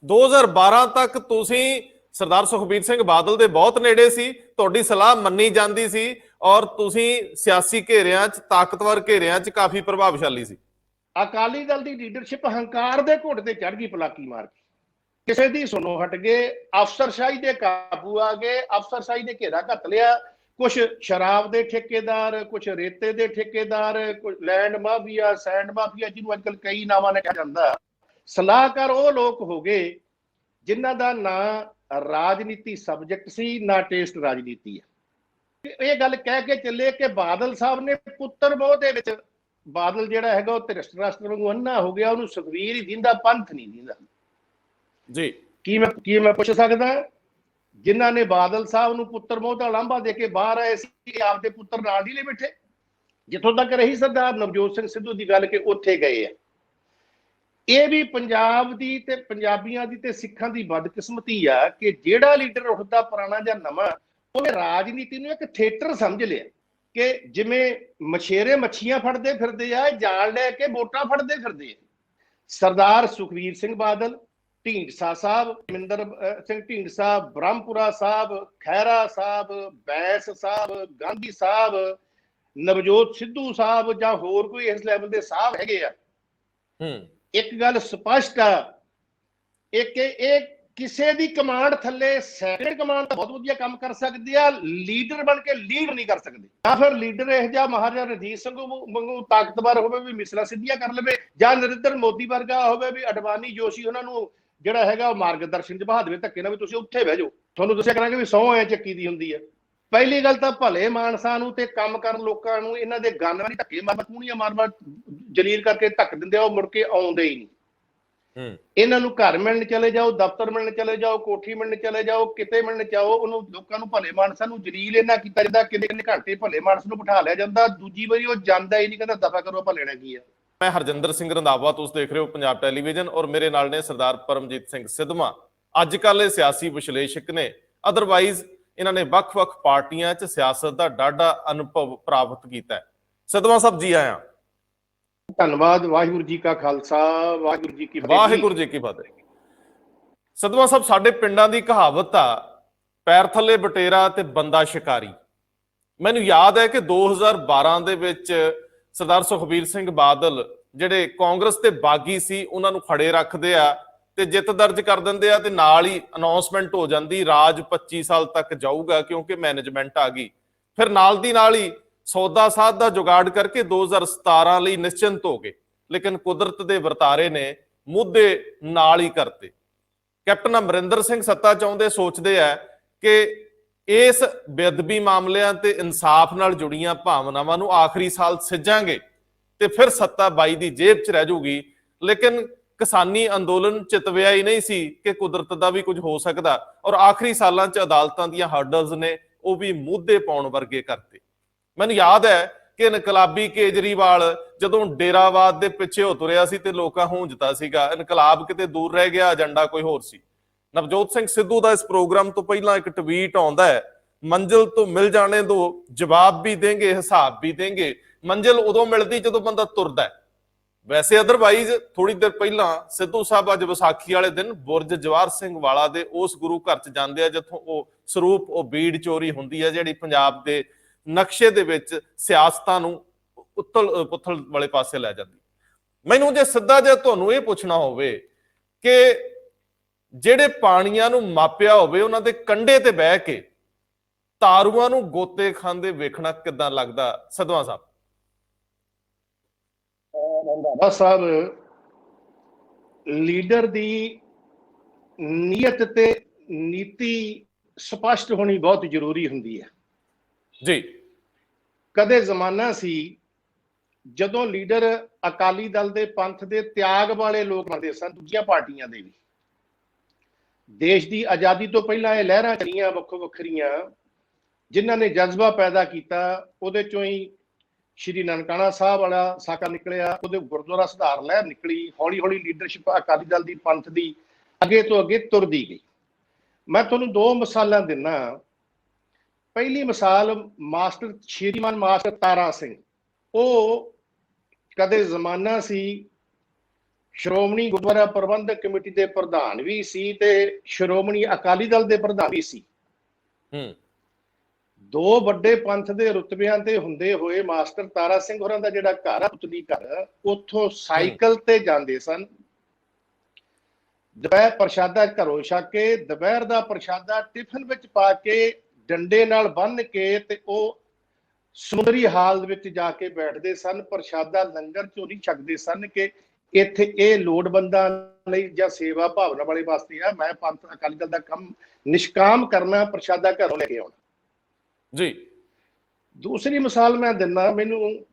2012 ਤੱਕ ਤੁਸੀਂ ਸਰਦਾਰ ਸੁਖਬੀਰ ਸਿੰਘ ਬਾਦਲ ਦੇ ਬਹੁਤ ਨੇੜੇ ਸੀ, ਤੁਹਾਡੀ ਸਲਾਹ ਮੰਨੀ ਜਾਂਦੀ ਸੀ ਔਰ ਤੁਸੀਂ ਸਿਆਸੀ ਘੇਰਿਆਂ 'ਚ, ਤਾਕਤਵਰ ਘੇਰਿਆਂ 'ਚ ਕਾਫੀ ਪ੍ਰਭਾਵਸ਼ਾਲੀ ਸੀ। ਅਕਾਲੀ ਦਲ ਦੀ ਲੀਡਰਸ਼ਿਪ ਹੰਕਾਰ ਦੇ ਘੁੱਟ ਤੇ ਚੜ ਗਈ, ਪਲਾਕੀ ਮਾਰ ਕੇ ਕਿਸੇ ਦੀ ਸੁਣੋ ਹਟ ਗਏ, ਅਫਸਰਸ਼ਾਹੀ ਦੇ ਕਾਬੂ ਆ ਗਏ, ਅਫਸਰਸ਼ਾਹੀ ਨੇ ਘੇਰਾ ਘੱਤ ਲਿਆ। ਕੁਝ ਸ਼ਰਾਬ ਦੇ ਠੇਕੇਦਾਰ, ਕੁਝ ਰੇਤੇ ਦੇ ਠੇਕੇਦਾਰ, ਕੁਝ ਲੈਂਡ ਮਾਫੀਆ, ਸੈਂਡ ਮਾਫੀਆ, ਜਿਹਨੂੰ ਅੱਜ ਕੱਲ ਕਈ ਨਾਵਾਂ ਨਾਲ ਕਿਹਾ ਜਾਂਦਾ, ਸਲਾਹਕਾਰ ਉਹ ਲੋਕ ਹੋ ਗਏ ਜਿਨ੍ਹਾਂ ਦਾ ਨਾਂ ਰਾਜਨੀਤੀ ਸਬਜੈਕਟ ਸੀ, ਨਾ ਟੇਸਟ ਰਾਜਨੀਤੀ ਹੈ। ਇਹ ਗੱਲ ਕਹਿ ਕੇ ਚੱਲੇ ਕਿ ਬਾਦਲ ਸਾਹਿਬ ਨੇ ਪੁੱਤਰ ਮੋਹ ਦੇ ਵਿੱਚ, ਬਾਦਲ ਜਿਹੜਾ ਹੈਗਾ ਉਹ ਧ੍ਰਿਸ਼ਟ ਰਾਸ਼ਟਰ ਵਾਂਗੂ ਅੰਨਾ ਹੋ ਗਿਆ, ਉਹਨੂੰ ਸੁਖਵੀਰ ਹੀ ਦਿੰਦਾ, ਪੰਥ ਨਹੀਂ ਦਿੰਦਾ ਜੀ। ਕੀ ਮੈਂ ਪੁੱਛ ਸਕਦਾ, ਜਿਨ੍ਹਾਂ ਨੇ ਬਾਦਲ ਸਾਹਿਬ ਨੂੰ ਪੁੱਤਰ ਮੋਹ ਦਾ ਲਾਂਭਾ ਦੇ ਕੇ ਬਾਹਰ ਆਏ ਸੀ, ਆਪਦੇ ਪੁੱਤਰ ਨਾਲ ਹੀ ਲੈ ਬੈਠੇ। ਜਿੱਥੋਂ ਤੱਕ ਰਹੀ ਸਰਦਾਰ ਨਵਜੋਤ ਸਿੰਘ ਸਿੱਧੂ ਦੀ ਗੱਲ ਕਿ ਉੱਥੇ ਗਏ ਆ, ਇਹ ਵੀ ਪੰਜਾਬ ਦੀ ਤੇ ਪੰਜਾਬੀਆਂ ਦੀ ਤੇ ਸਿੱਖਾਂ ਦੀ ਬਦਕਿਸਮਤੀ ਆ ਕਿ ਜਿਹੜਾ ਲੀਡਰ ਉੱਠਦਾ ਪੁਰਾਣਾ ਜਾਂ ਨਵਾਂ, ਉਹਨੇ ਰਾਜਨੀਤੀ ਨੂੰ ਇੱਕ ਥੀਏਟਰ ਸਮਝ ਲਿਆ ਕਿ ਜਿਵੇਂ ਮਛੇਰੇ ਮੱਛੀਆਂ ਫੜਦੇ ਫਿਰਦੇ ਆ, ਜਾਲ ਲੈ ਕੇ ਵੋਟਾਂ ਫੜਦੇ ਫਿਰਦੇ ਆ। ਸਰਦਾਰ ਸੁਖਬੀਰ ਸਿੰਘ ਬਾਦਲ, ਢੀਂਡਸਾ ਸਾਹਿਬ, ਮਿੰਦਰ ਸਿੰਘ ਢੀਂਡਸਾ, ਬ੍ਰਹਮਪੁਰਾ ਸਾਹਿਬ, ਖਹਿਰਾ ਸਾਹਿਬ, ਬੈਂਸ ਸਾਹਿਬ, ਗਾਂਧੀ ਸਾਹਿਬ, ਨਵਜੋਤ ਸਿੱਧੂ ਸਾਹਿਬ ਜਾਂ ਹੋਰ ਕੋਈ ਇਸ ਲੈਵਲ ਦੇ ਸਾਹਿਬ ਹੈਗੇ ਆ। ਇੱਕ ਗੱਲ ਸਪਸ਼ਟ ਆ, ਇਹ ਕਿਸੇ ਦੀ ਕਮਾਂਡ ਥੱਲੇ ਸੈਕੰਡ ਕਮਾਂਡ ਤਾਂ ਬਹੁਤ ਵਧੀਆ ਕੰਮ ਕਰ ਸਕਦੇ ਆ, ਲੀਡਰ ਬਣ ਕੇ ਲੀਡ ਨਹੀਂ ਕਰ ਸਕਦੇ। ਜਾਂ ਫਿਰ ਲੀਡਰ ਇਹ ਜਿਹਾ ਮਹਾਰਾਜਾ ਰਣਜੀਤ ਸਿੰਘ ਵਾਂਗੂ ਤਾਕਤਵਰ ਹੋਵੇ ਵੀ ਮਿਸਲਾਂ ਸਿੱਧੀਆਂ ਕਰ ਲਵੇ, ਜਾਂ ਨਰਿੰਦਰ ਮੋਦੀ ਵਰਗਾ ਹੋਵੇ ਵੀ ਅਡਵਾਨੀ ਜੋਸ਼ੀ ਉਹਨਾਂ ਨੂੰ ਜਿਹੜਾ ਹੈਗਾ ਉਹ ਮਾਰਗਦਰਸ਼ਨ ਚ ਬਹਾ ਦੇਵੇ ਧੱਕੇ ਨਾਲ ਵੀ ਤੁਸੀਂ ਉੱਥੇ ਬਹਿ ਜਾਓ, ਤੁਹਾਨੂੰ ਦੱਸਿਆ ਕਰਾਂਗੇ ਵੀ ਸਹੁੰ ਐ ਚੱਕੀ ਦੀ ਹੁੰਦੀ ਹੈ। ਪਹਿਲੀ ਗੱਲ ਤਾਂ ਭਲੇ ਮਾਨਸਾਂ ਨੂੰ ਤੇ ਕੰਮ ਕਰਨ ਲੋਕਾਂ ਨੂੰ ਇਹਨਾਂ ਦੇ ਗੰਨ ਵਾਲੀ ਧੱਕੇ ਮਾਰ ਕੂਣੀਆਂ ਮਾਰ ਜਲੀਲ ਕਰਕੇ ਧੱਕ ਦਿੰਦੇ ਆ, ਉਹ ਮੁੜ ਕੇ ਆਉਂਦੇ ਹੀ ਨਹੀਂ। ਇਹਨਾਂ ਨੂੰ ਘਰ ਮਿਲਣ ਚਲੇ ਜਾਓ, ਦਫ਼ਤਰ ਮਿਲਣ ਚਲੇ ਜਾਓ, ਕੋਠੀ ਮਿਲਣ ਚਲੇ ਜਾਓ, ਕਿਤੇ ਮਿਲਣ ਚਾਹੋ, ਉਹਨੂੰ ਲੋਕਾਂ ਨੂੰ ਭਲੇ ਮਾਨਸਾਂ ਨੂੰ ਜਲੀਲ ਇਹਨਾਂ ਕੀਤਾ ਜਾਂਦਾ। ਕਿੰਨੇ ਕਿੰਨੇ ਘੰਟੇ ਭਲੇ ਮਾਨਸ ਨੂੰ ਬਿਠਾ ਲਿਆ ਜਾਂਦਾ, ਦੂਜੀ ਵਾਰੀ ਉਹ ਜਾਂਦਾ ਹੀ ਨਹੀਂ, ਕਹਿੰਦਾ ਦਫਾ ਕਰੋ, ਆਪਾਂ ਲੈਣਾ ਕੀ ਆ। ਮੈਂ ਹਰਜਿੰਦਰ ਸਿੰਘ ਰੰਧਾਵਾ, ਤੁਸੀਂ ਦੇਖ ਰਹੇ ਹੋ ਪੰਜਾਬ ਟੈਲੀਵਿਜ਼ਨ ਔਰ ਮੇਰੇ ਨਾਲ ਨੇ ਸਰਦਾਰ ਪਰਮਜੀਤ ਸਿੰਘ ਸਿੱਧਵਾਂ। ਅੱਜ ਕੱਲ੍ਹ ਇਹ ਸਿਆਸੀ ਵਿਸ਼ਲੇਸ਼ਕ ਨੇ, ਅਦਰਵਾਈਜ਼ ਇਹਨਾਂ ਨੇ ਵੱਖ-ਵੱਖ ਪਾਰਟੀਆਂ 'ਚ ਸਿਆਸਤ ਦਾ ਡਾਢਾ ਅਨੁਭਵ ਪ੍ਰਾਪਤ ਕੀਤਾ ਹੈ। ਸਿੱਧਵਾਂ ਸਾਹਿਬ ਜੀ ਆਇਆਂ। ਧੰਨਵਾਦ। ਵਾਹਿਗੁਰੂ ਜੀ ਕਾ ਖਾਲਸਾ, ਵਾਹਿਗੁਰੂ ਜੀ ਕੀ ਫਤਿਹ। ਵਾਹਿਗੁਰੂ ਜੀ ਕੀ ਫਤਿਹ। ਸਿੱਧਵਾਂ ਸਾਹਿਬ, ਸਾਡੇ ਪਿੰਡਾਂ ਦੀ ਕਹਾਵਤ ਆ, ਪੈਰ ਥੱਲੇ ਬਟੇਰਾ ਤੇ ਬੰਦਾ ਸ਼ਿਕਾਰੀ। ਮੈਨੂੰ ਯਾਦ ਹੈ ਕਿ 2012 ਦੇ ਵਿੱਚ ਸਰਦਾਰ ਸੁਖਬੀਰ ਸਿੰਘ ਬਾਦਲ ਜਿਹੜੇ ਕਾਂਗਰਸ ਤੇ ਬਾਗੀ ਸੀ, ਉਹਨਾਂ ਨੂੰ ਖੜੇ ਰੱਖਦੇ ਆ ਤੇ ਜਿੱਤ ਦਰਜ ਕਰ ਦਿੰਦੇ ਆ ਤੇ ਨਾਲ ਹੀ ਅਨਾਉਂਸਮੈਂਟ ਹੋ ਜਾਂਦੀ, ਰਾਜ 25 ਸਾਲ ਤੱਕ ਜਾਊਗਾ ਕਿਉਂਕਿ ਮੈਨੇਜਮੈਂਟ ਆ ਗਈ। ਫਿਰ ਨਾਲ ਦੀ ਨਾਲ ਹੀ ਸੌਦਾ ਸਾਧ ਦਾ ਜੁਗਾੜ ਕਰਕੇ 2017 ਲਈ ਨਿਸ਼ਚਿੰਤ ਹੋ ਗਏ, ਲੇਕਿਨ ਕੁਦਰਤ ਦੇ ਵਰਤਾਰੇ ਨੇ ਮੁੱਦੇ ਨਾਲ ਹੀ ਕਰਤੇ। ਕੈਪਟਨ ਅਮਰਿੰਦਰ ਸਿੰਘ ਸੱਤਾ ਚਾਹੁੰਦੇ ਸੋਚਦੇ ਆ ਕਿ ਇਸ ਬੇਅਦਬੀ ਮਾਮਲਿਆਂ ਤੇ ਇਨਸਾਫ ਨਾਲ ਜੁੜੀਆਂ ਭਾਵਨਾਵਾਂ ਨੂੰ ਆਖਰੀ ਸਾਲ ਸਿੱਝਾਂਗੇ ਤੇ ਫਿਰ ਸੱਤਾ ਬਾਈ ਦੀ ਜੇਬ 'ਚ ਰਹਿ ਜੂਗੀ। ਲੇਕਿਨ ਕਿਸਾਨੀ ਅੰਦੋਲਨ ਚਿਤਵਿਆ ਹੀ ਨਹੀਂ ਸੀ ਕਿ ਕੁਦਰਤ ਦਾ ਵੀ ਕੁਝ ਹੋ ਸਕਦਾ, ਔਰ ਆਖਰੀ ਸਾਲਾਂ 'ਚ ਅਦਾਲਤਾਂ ਦੀਆਂ ਹਰਡਲਸ ਨੇ ਉਹ ਵੀ ਮੁੱਦੇ ਪਾਉਣ ਵਰਗੇ ਕਰਤੇ। ਮੈਨੂੰ ਯਾਦ ਹੈ ਕਿ ਇਨਕਲਾਬੀ ਕੇਜਰੀਵਾਲ ਜਦੋਂ ਡੇਰਾਵਾਦ ਦੇ ਪਿੱਛੇ ਹੋ ਤੁਰਿਆ ਸੀ ਤੇ ਲੋਕਾਂ ਹੂੰਜਦਾ ਸੀਗਾ, ਇਨਕਲਾਬ ਕਿਤੇ ਦੂਰ ਰਹਿ ਗਿਆ, ਏਜੰਡਾ ਕੋਈ ਹੋਰ ਸੀ। ਨਵਜੋਤ ਸਿੰਘ ਸਿੱਧੂ ਦਾ ਇਸ ਪ੍ਰੋਗਰਾਮ ਤੋਂ ਪਹਿਲਾਂ ਇੱਕ ਟਵੀਟ ਆਉਂਦਾ ਹੈ, ਮੰਜ਼ਿਲ ਤੋਂ ਮਿਲ ਜਾਣੇ ਦੋ, ਜਵਾਬ ਵੀ ਦੇਂਗੇ, ਹਿਸਾਬ ਵੀ ਦੇਂਗੇ। ਮੰਜ਼ਿਲ ਉਦੋਂ ਮਿਲਦੀ ਜਦੋਂ ਬੰਦਾ ਤੁਰਦਾ ਹੈ। ਵੈਸੇ ਅਦਰਵਾਈਜ਼ ਥੋੜੀ ਦੇਰ ਪਹਿਲਾਂ ਸਿੱਧੂ ਸਾਹਿਬ ਅੱਜ ਵਿਸਾਖੀ ਵਾਲੇ ਦਿਨ ਬੁਰਜ ਜਵਾਹਰ ਸਿੰਘ ਵਾਲਾ ਦੇ ਉਸ ਗੁਰੂ ਘਰ 'ਚ ਜਾਂਦੇ ਆ ਜਿੱਥੋਂ ਉਹ ਸਰੂਪ, ਉਹ ਬੀੜ ਚੋਰੀ ਹੁੰਦੀ ਹੈ ਜਿਹੜੀ ਪੰਜਾਬ ਦੇ ਨਕਸ਼ੇ ਦੇ ਵਿੱਚ ਸਿਆਸਤਾਂ ਨੂੰ ਉਥਲ ਪੁਥਲ ਵਾਲੇ ਪਾਸੇ ਲੈ ਜਾਂਦੀ। ਮੈਨੂੰ ਜੇ ਸਿੱਧਾ ਜਿਹਾ ਤੁਹਾਨੂੰ ਇਹ ਪੁੱਛਣਾ ਹੋਵੇ ਕਿ ਜਿਹੜੇ ਪਾਣੀਆਂ ਨੂੰ ਮਾਪਿਆ ਹੋਵੇ ਉਹਨਾਂ ਦੇ ਕੰਢੇ ਤੇ ਬਹਿ ਕੇ ਤਾਰੂਆਂ ਨੂੰ ਗੋਤੇ ਖਾਂਦੇ ਵੇਖਣਾ ਕਿੱਦਾਂ ਲੱਗਦਾ ਸਿੱਧਵਾਂ ਸਾਹਿਬ? ਰੰਧਾਵਾ ਸਾਹਿਬ, ਲੀਡਰ ਦੀ ਨੀਅਤ ਤੇ ਨੀਤੀ ਸਪਸ਼ਟ ਹੋਣੀ ਬਹੁਤ ਜ਼ਰੂਰੀ ਹੁੰਦੀ ਹੈ ਜੀ। ਕਦੇ ਜ਼ਮਾਨਾ ਸੀ ਜਦੋਂ ਲੀਡਰ ਅਕਾਲੀ ਦਲ ਦੇ ਪੰਥ ਦੇ ਤਿਆਗ ਵਾਲੇ ਲੋਕ ਬਣਦੇ ਸਨ, ਦੂਜੀਆਂ ਪਾਰਟੀਆਂ ਦੇ ਵੀ। ਦੇਸ਼ ਦੀ ਆਜ਼ਾਦੀ ਤੋਂ ਪਹਿਲਾਂ ਇਹ ਲਹਿਰਾਂ ਚੱਲੀਆਂ ਵੱਖੋ ਵੱਖਰੀਆਂ, ਜਿਨ੍ਹਾਂ ਨੇ ਜਜ਼ਬਾ ਪੈਦਾ ਕੀਤਾ। ਉਹਦੇ ਚੋਂ ਹੀ ਸ਼੍ਰੀ ਨਨਕਾਣਾ ਸਾਹਿਬ ਵਾਲਾ ਸਾਕਾ ਨਿਕਲਿਆ, ਉਹਦੇ ਗੁਰਦੁਆਰਾ ਸੁਧਾਰ ਲਹਿਰ ਨਿਕਲੀ। ਹੌਲੀ ਹੌਲੀ ਲੀਡਰਸ਼ਿਪ ਅਕਾਲੀ ਦਲ ਦੀ ਪੰਥ ਦੀ ਅੱਗੇ ਤੋਂ ਅੱਗੇ ਤੁਰਦੀ ਗਈ। ਮੈਂ ਤੁਹਾਨੂੰ ਦੋ ਮਿਸਾਲਾਂ ਦਿੰਦਾ। ਪਹਿਲੀ ਮਿਸਾਲ ਮਾਸਟਰ ਸ਼੍ਰੀਮਾਨ ਮਾਸਟਰ ਤਾਰਾ ਸਿੰਘ। ਉਹ ਕਦੇ ਜ਼ਮਾਨਾ ਸੀ ਸ਼੍ਰੋਮਣੀ ਗੁਰਦੁਆਰਾ ਪ੍ਰਬੰਧਕ ਕਮੇਟੀ ਦੇ ਪ੍ਰਧਾਨ ਵੀ ਸੀ ਤੇ ਸ਼੍ਰੋਮਣੀ ਅਕਾਲੀ ਦਲ ਦੇ ਪ੍ਰਧਾਨ ਵੀ ਸੀ। ਦੋ ਵੱਡੇ ਪੰਥ ਦੇ ਰੁਤਬਿਆਂ ਤੇ ਹੁੰਦੇ ਹੋਏ ਮਾਸਟਰ ਤਾਰਾ ਸਿੰਘ ਹੋਰਾਂ ਦਾ ਜਿਹੜਾ ਘਰ ਆ ਪੁਤਲੀ ਘਰ, ਉੱਥੋਂ ਸਾਈਕਲ ਤੇ ਜਾਂਦੇ ਸਨ। ਦੁਪਹਿਰ ਪ੍ਰਸ਼ਾਦਾ ਘਰੋਂ ਛਕ ਕੇ, ਦੁਪਹਿਰ ਦਾ ਪ੍ਰਸ਼ਾਦਾ ਟਿਫਨ ਵਿੱਚ ਪਾ ਕੇ, ਡੰਡੇ ਨਾਲ ਬੰਨ੍ਹ ਕੇ ਤੇ ਉਹ ਸਮੁੰਦਰੀ ਹਾਲ ਵਿੱਚ ਜਾ ਕੇ ਬੈਠਦੇ ਸਨ। ਪ੍ਰਸ਼ਾਦਾ ਲੰਗਰ ਚੋਂ ਨਹੀਂ ਛਕਦੇ ਸਨ ਕਿ ਇੱਥੇ ਇਹ ਲੋੜਵੰਦਾਂ ਲਈ ਜਾਂ ਸੇਵਾ ਭਾਵਨਾ ਵਾਲੇ ਵਾਸਤੇ ਆ, ਮੈਂ ਪੰਥ ਅਕਾਲੀ ਦਲ ਦਾ ਕੰਮ ਨਿਸ਼ਕਾਮ ਕਰਨਾ, ਪ੍ਰਸ਼ਾਦਾ ਘਰੋਂ ਲੈ ਕੇ ਆਉਣਾ ਜੀ। ਦੂਸਰੀ ਮਿਸਾਲ ਮੈਂ ਦਿੰਦਾ, ਮੈਨੂੰ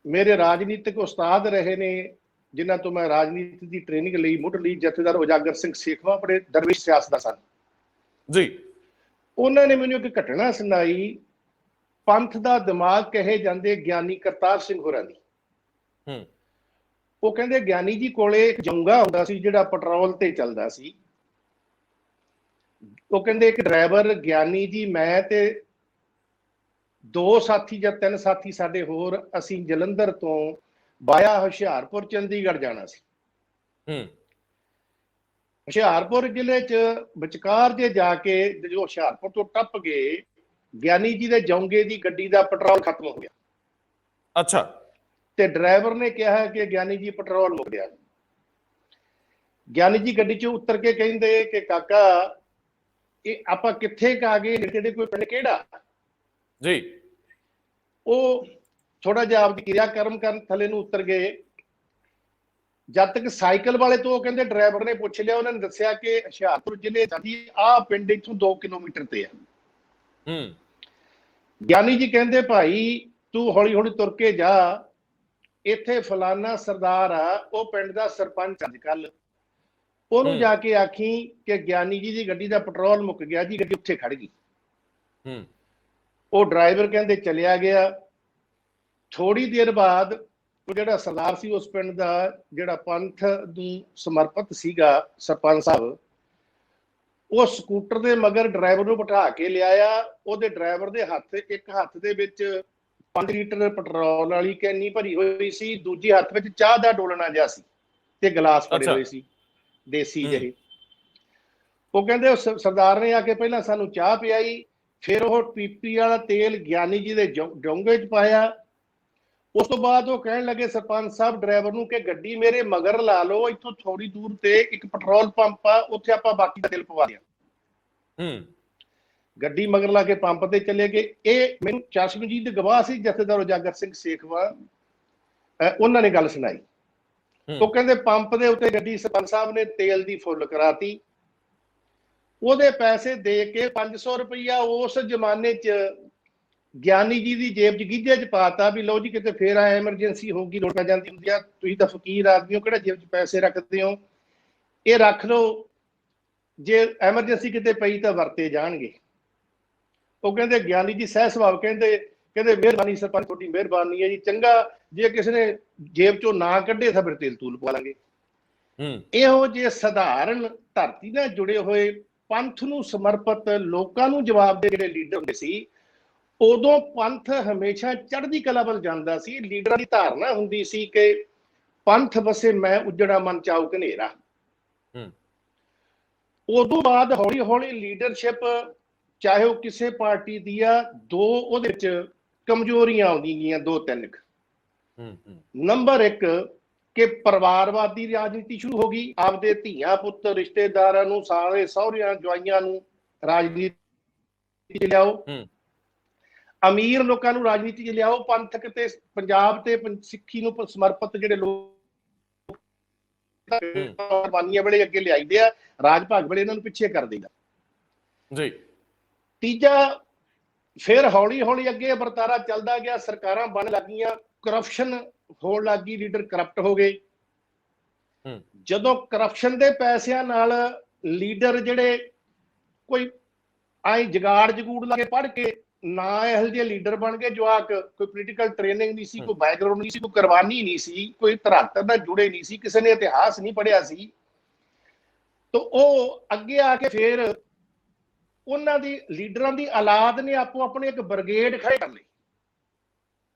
ਮੇਰੇ ਰਾਜਨੀਤਿਕ ਉਸਤਾਦ ਰਹੇ ਨੇ ਜਿਨ੍ਹਾਂ ਤੋਂ ਮੈਂ ਰਾਜਨੀਤੀ ਦੀ ਟ੍ਰੇਨਿੰਗ ਲਈ, ਮੁੱਢ ਲਈ, ਜਥੇਦਾਰ ਉਜਾਗਰ ਸਿੰਘ ਸੇਖਵਾਂ ਬੜੇ ਦਰਵੇਸ਼ ਸਿਆਸਤਦਾਨ ਸਨ ਜੀ। ਉਹਨਾਂ ਨੇ ਮੈਨੂੰ ਇੱਕ ਘਟਨਾ ਸੁਣਾਈ, ਪੰਥ ਦਾ ਦਿਮਾਗ ਕਹੇ ਜਾਂਦੇ ਗਿਆਨੀ ਕਰਤਾਰ ਸਿੰਘ ਹੋਰਾਂ ਦੀ। ਉਹ ਕਹਿੰਦੇ ਗਿਆਨੀ ਜੀ ਕੋਲੇ ਇੱਕ ਜੰਗਾ ਹੁੰਦਾ ਸੀ ਜਿਹੜਾ ਪੈਟਰੋਲ ਤੇ ਚੱਲਦਾ ਸੀ। ਉਹ ਕਹਿੰਦੇ ਇੱਕ ਡਰਾਈਵਰ, ਗਿਆਨੀ ਜੀ, ਮੈਂ ਤੇ ਦੋ ਸਾਥੀ ਜਾਂ ਤਿੰਨ ਸਾਥੀ ਸਾਡੇ ਹੋਰ, ਅਸੀਂ ਜਲੰਧਰ ਤੋਂ ਬਾਇਆ ਹੁਸ਼ਿਆਰਪੁਰ ਚੰਡੀਗੜ੍ਹ ਜਾਣਾ ਸੀ। ਹੁਸ਼ਿਆਰਪੁਰ ਜ਼ਿਲ੍ਹੇ ਚ ਵਿਚਕਾਰ ਜੇ ਜਾ ਕੇ ਜੋ ਹੁਸ਼ਿਆਰਪੁਰ ਤੋਂ ਟੱਪ ਗਏ, ਗਿਆਨੀ ਜੀ ਦੇ ਜੌਂਗੇ ਦੀ ਗੱਡੀ ਦਾ ਪੈਟਰੋਲ ਖਤਮ ਹੋ ਗਿਆ। ਅੱਛਾ। ਤੇ ਡਰਾਈਵਰ ਨੇ ਕਿਹਾ ਕਿ ਗਿਆਨੀ ਜੀ ਪੈਟਰੋਲ ਮੁੱਕ ਗਿਆ। ਗਿਆਨੀ ਜੀ ਗੱਡੀ ਚੋਂ ਉਤਰ ਕੇ ਕਹਿੰਦੇ ਕਿ ਕਾਕਾ ਇਹ ਆਪਾਂ ਕਿੱਥੇ ਆ ਗਏ, ਨੇੜੇ ਕੋਈ ਪਿੰਡ ਕਿਹੜਾ ਜੀ। ਉਹ ਥੋੜਾ ਜਿਹਾ ਆਪਦੀ ਕਿਰਿਆ ਕਰਮ ਕਰਨ ਥੱਲੇ ਨੂੰ ਉਤਰ ਗਏ। ਜਦ ਤੱਕ ਸਾਈਕਲ ਵਾਲੇ ਤੋਂ ਕਹਿੰਦੇ ਡਰਾਈਵਰ ਨੇ ਪੁੱਛ ਲਿਆ, ਉਹਨਾਂ ਨੇ ਦੱਸਿਆ ਕਿ ਹੁਸ਼ਿਆਰਪੁਰ ਜ਼ਿਲ੍ਹੇ ਦਾ ਆਹ ਪਿੰਡ ਇੱਥੋਂ 2 ਕਿਲੋਮੀਟਰ ਤੇ ਆ। ਗਿਆਨੀ ਜੀ ਕਹਿੰਦੇ ਭਾਈ ਤੂੰ ਹੌਲੀ ਹੌਲੀ ਤੁਰ ਕੇ ਜਾ, ਇੱਥੇ ਫਲਾਨਾ ਸਰਦਾਰ ਆ, ਉਹ ਪਿੰਡ ਦਾ ਸਰਪੰਚ ਅੱਜ ਕੱਲ, ਉਹਨੂੰ ਜਾ ਕੇ ਆਖੀ ਕਿ ਗਿਆਨੀ ਜੀ ਦੀ ਗੱਡੀ ਦਾ ਪੈਟਰੋਲ ਮੁੱਕ ਗਿਆ ਜੀ, ਗੱਡੀ ਉੱਥੇ ਖੜ ਗਈ। ਉਹ ਡਰਾਈਵਰ ਕਹਿੰਦੇ ਚਲਿਆ ਗਿਆ। ਥੋੜੀ ਦੇਰ ਬਾਅਦ ਉਹ ਜਿਹੜਾ ਸਰਦਾਰ ਸੀ ਉਸ ਪਿੰਡ ਦਾ, ਜਿਹੜਾ ਪੰਥ ਨੂੰ ਸਮਰਪਿਤ ਸੀਗਾ, ਸਰਪੰਚ ਸਾਹਿਬ, ਉਹ ਸਕੂਟਰ ਦੇ ਮਗਰ ਡਰਾਈਵਰ ਨੂੰ ਬਿਠਾ ਕੇ ਲਿਆਇਆ। ਉਹਦੇ ਡਰਾਈਵਰ ਦੇ ਹੱਥ, ਇੱਕ ਹੱਥ ਦੇ ਵਿੱਚ 5 ਲੀਟਰ ਪੈਟਰੋਲ ਵਾਲੀ ਕੈਨੀ ਭਰੀ ਹੋਈ ਸੀ, ਦੂਜੇ ਹੱਥ ਵਿੱਚ ਚਾਹ ਦਾ ਡੋਲਣਾ ਜਿਹਾ ਸੀ ਤੇ ਗਲਾਸ ਭਰੇ ਹੋਏ ਸੀ ਦੇਸੀ ਜਿਹੇ। ਉਹ ਕਹਿੰਦੇ ਸਰਦਾਰ ਨੇ ਆ ਕੇ ਪਹਿਲਾਂ ਸਾਨੂੰ ਚਾਹ ਪਿਆਈ, ਫਿਰ ਉਹ ਪੀਪੀ ਵਾਲਾ ਤੇਲ ਗਿਆਨੀ ਜੀ ਦੇ ਡੋਂਗੇ 'ਚ ਪਾਇਆ। ਉਸ ਤੋਂ ਬਾਅਦ ਉਹ ਕਹਿਣ ਲੱਗੇ ਸਰਪੰਚ ਸਾਹਿਬ ਡਰਾਈਵਰ ਨੂੰ ਕਿ ਗੱਡੀ ਮੇਰੇ ਮਗਰ ਲਾ ਲਓ, ਇੱਥੋਂ ਥੋੜੀ ਦੂਰ ਤੇ ਇੱਕ ਪੈਟਰੋਲ ਪੰਪ ਆ, ਉੱਥੇ ਆਪਾਂ ਬਾਕੀ ਦਾ ਤੇਲ ਪਵਾ ਦਿਆਂ। ਗੱਡੀ ਮਗਰ ਲਾ ਕੇ ਪੰਪ ਤੇ ਚਲੇ ਗਏ। ਇਹ ਮੈਨੂੰ ਚਸ਼ਮਦੀਦ ਗਵਾਹ ਸੀ ਜਥੇਦਾਰ ਉਜਾਗਰ ਸਿੰਘ ਸੇਖਵਾਂ, ਉਹਨਾਂ ਨੇ ਗੱਲ ਸੁਣਾਈ। ਉਹ ਕਹਿੰਦੇ ਪੰਪ ਦੇ ਉੱਤੇ ਗੱਡੀ ਸਰਪੰਚ ਸਾਹਿਬ ਨੇ ਤੇਲ ਦੀ ਫੁੱਲ ਕਰਾਤੀ, ਉਹਦੇ ਪੈਸੇ ਦੇ ਕੇ 500 ਰੁਪਈਆ ਉਸ ਜ਼ਮਾਨੇ 'ਚ ਗਿਆਨੀ ਜੀ ਦੀ ਜੇਬ 'ਚ ਗੀਝੇ 'ਚ ਪਾਤਾ ਵੀ ਲਓ ਜੀ ਕਿਤੇ ਫੇਰ ਆ ਐਮਰਜੈਂਸੀ ਹੋਊਗੀ, ਲੋੜ ਪੈ ਜਾਂਦੀ ਹੁੰਦੀ ਆ, ਤੁਸੀਂ ਤਾਂ ਫਕੀਰ ਆਦਮੀ ਹੋ, ਕਿਹੜਾ ਜੇਬ 'ਚ ਪੈਸੇ ਰੱਖਦੇ ਹੋ, ਇਹ ਰੱਖ ਲਓ, ਜੇ ਐਮਰਜੈਂਸੀ ਕਿਤੇ ਪਈ ਤਾਂ ਵਰਤੇ ਜਾਣਗੇ। ਉਹ ਕਹਿੰਦੇ ਗਿਆਨੀ ਜੀ ਸਹਿ ਸੁਭਾਅ ਕਹਿੰਦੇ ਮਿਹਰਬਾਨੀ ਸਰਪੰਚ, ਤੁਹਾਡੀ ਮਿਹਰਬਾਨੀ ਹੈ ਜੀ, ਚੰਗਾ ਜੇ ਕਿਸੇ ਨੇ ਜੇਬ 'ਚੋਂ ਨਾ ਕੱਢੇ ਤਾਂ ਫਿਰ ਤੇਲ ਤੂਲ ਪਵਾ ਲਾਂਗੇ। ਇਹੋ ਜਿਹੇ ਸਧਾਰਨ ਧਰਤੀ ਨਾਲ ਜੁੜੇ ਹੋਏ, ਪੰਥ ਨੂੰ ਸਮਰਪਿਤ, ਲੋਕਾਂ ਨੂੰ ਜਵਾਬ ਦੇ ਜਿਹੜੇ ਲੀਡਰ ਹੁੰਦੇ ਸੀ, ਉਦੋਂ ਪੰਥ ਹਮੇਸ਼ਾ ਚੜ੍ਹਦੀ ਕਲਾ ਵੱਲ ਜਾਂਦਾ ਸੀ। ਲੀਡਰਾਂ ਦੀ ਧਾਰਨਾ ਹੁੰਦੀ ਸੀ ਕਿ ਪੰਥ ਵਸੇ ਮੈਂ ਉਜੜਾ ਮਨ ਚਾਉ ਘਨੇਰਾ। ਉਦੋਂ ਬਾਅਦ ਹੌਲੀ ਹੌਲੀ ਲੀਡਰਸ਼ਿਪ, ਚਾਹੇ ਉਹ ਕਿਸੇ ਪਾਰਟੀ ਦੀ ਆ, ਉਹਦੇ ਵਿੱਚ ਕਮਜ਼ੋਰੀਆਂ ਆਉਂਦੀਆਂ ਗਈਆਂ, 2-3। ਨੰਬਰ 1 ਕਿ ਪਰਿਵਾਰਵਾਦੀ ਰਾਜਨੀਤੀ ਸ਼ੁਰੂ ਹੋ ਗਈ, ਆਪਦੇ ਧੀਆਂ ਪੁੱਤ ਰਿਸ਼ਤੇਦਾਰਾਂ ਨੂੰ, ਸਾਰੇ ਸਹੁਰਿਆਂ ਜਵਾਈਆਂ ਨੂੰ ਰਾਜਨੀਤੀ 'ਚ ਲਿਆਓ, ਅਮੀਰ ਲੋਕਾਂ ਨੂੰ ਰਾਜਨੀਤੀ 'ਚ ਲਿਆਓ, ਪੰਥਕ ਤੇ ਪੰਜਾਬ ਤੇ ਸਿੱਖੀ ਨੂੰ ਸਮਰਪਿਤ ਜਿਹੜੇ ਲੋਕ ਕੁਰਬਾਨੀਆਂ ਵੇਲੇ ਅੱਗੇ ਲਿਆਈਦੇ ਆ, ਰਾਜ ਭਾਗ ਵੇਲੇ ਇਹਨਾਂ ਨੂੰ ਪਿੱਛੇ ਕਰ ਦੇਈਦਾ ਜੀ। ਤੀਜਾ, ਫਿਰ ਹੌਲੀ ਹੌਲੀ ਅੱਗੇ ਵਰਤਾਰਾ ਚੱਲਦਾ ਗਿਆ, ਸਰਕਾਰਾਂ ਬਣ ਲੱਗੀਆਂ, ਕਰਪਸ਼ਨ ਹੋਣ ਲੱਗ ਗਈ, ਲੀਡਰ ਕਰਪਟ ਹੋ ਗਏ। ਜਦੋਂ ਕਰਪਸ਼ਨ ਦੇ ਪੈਸਿਆਂ ਨਾਲ ਲੀਡਰ ਜਿਹੜੇ ਕੋਈ ਆਈ ਜਗਾੜ ਜਗੂੜ ਲਾ ਕੇ ਪੜ੍ਹ ਕੇ ਨਾ ਇਹੋ ਜਿਹੇ ਲੀਡਰ ਬਣ ਗਏ, ਜਵਾਕ ਕੋਈ ਪੋਲੀਟੀਕਲ ਟ੍ਰੇਨਿੰਗ ਨਹੀਂ ਸੀ, ਕੋਈ ਬੈਕਗ੍ਰਾਉਂਡ ਨਹੀਂ ਸੀ, ਕੋਈ ਕੁਰਬਾਨੀ ਨਹੀਂ ਸੀ, ਕੋਈ ਧਰਾਤਲ ਨਾਲ ਜੁੜੇ ਨਹੀਂ ਸੀ, ਕਿਸੇ ਨੇ ਇਤਿਹਾਸ ਨਹੀਂ ਪੜ੍ਹਿਆ ਸੀ, ਤਾਂ ਉਹ ਅੱਗੇ ਆ ਕੇ ਫਿਰ ਉਹਨਾਂ ਦੀ ਲੀਡਰਾਂ ਦੀ ਔਲਾਦ ਨੇ ਆਪੋ ਆਪਣੇ ਇੱਕ ਬ੍ਰਿਗੇਡ ਖੜੇ ਕਰ ਲਈ।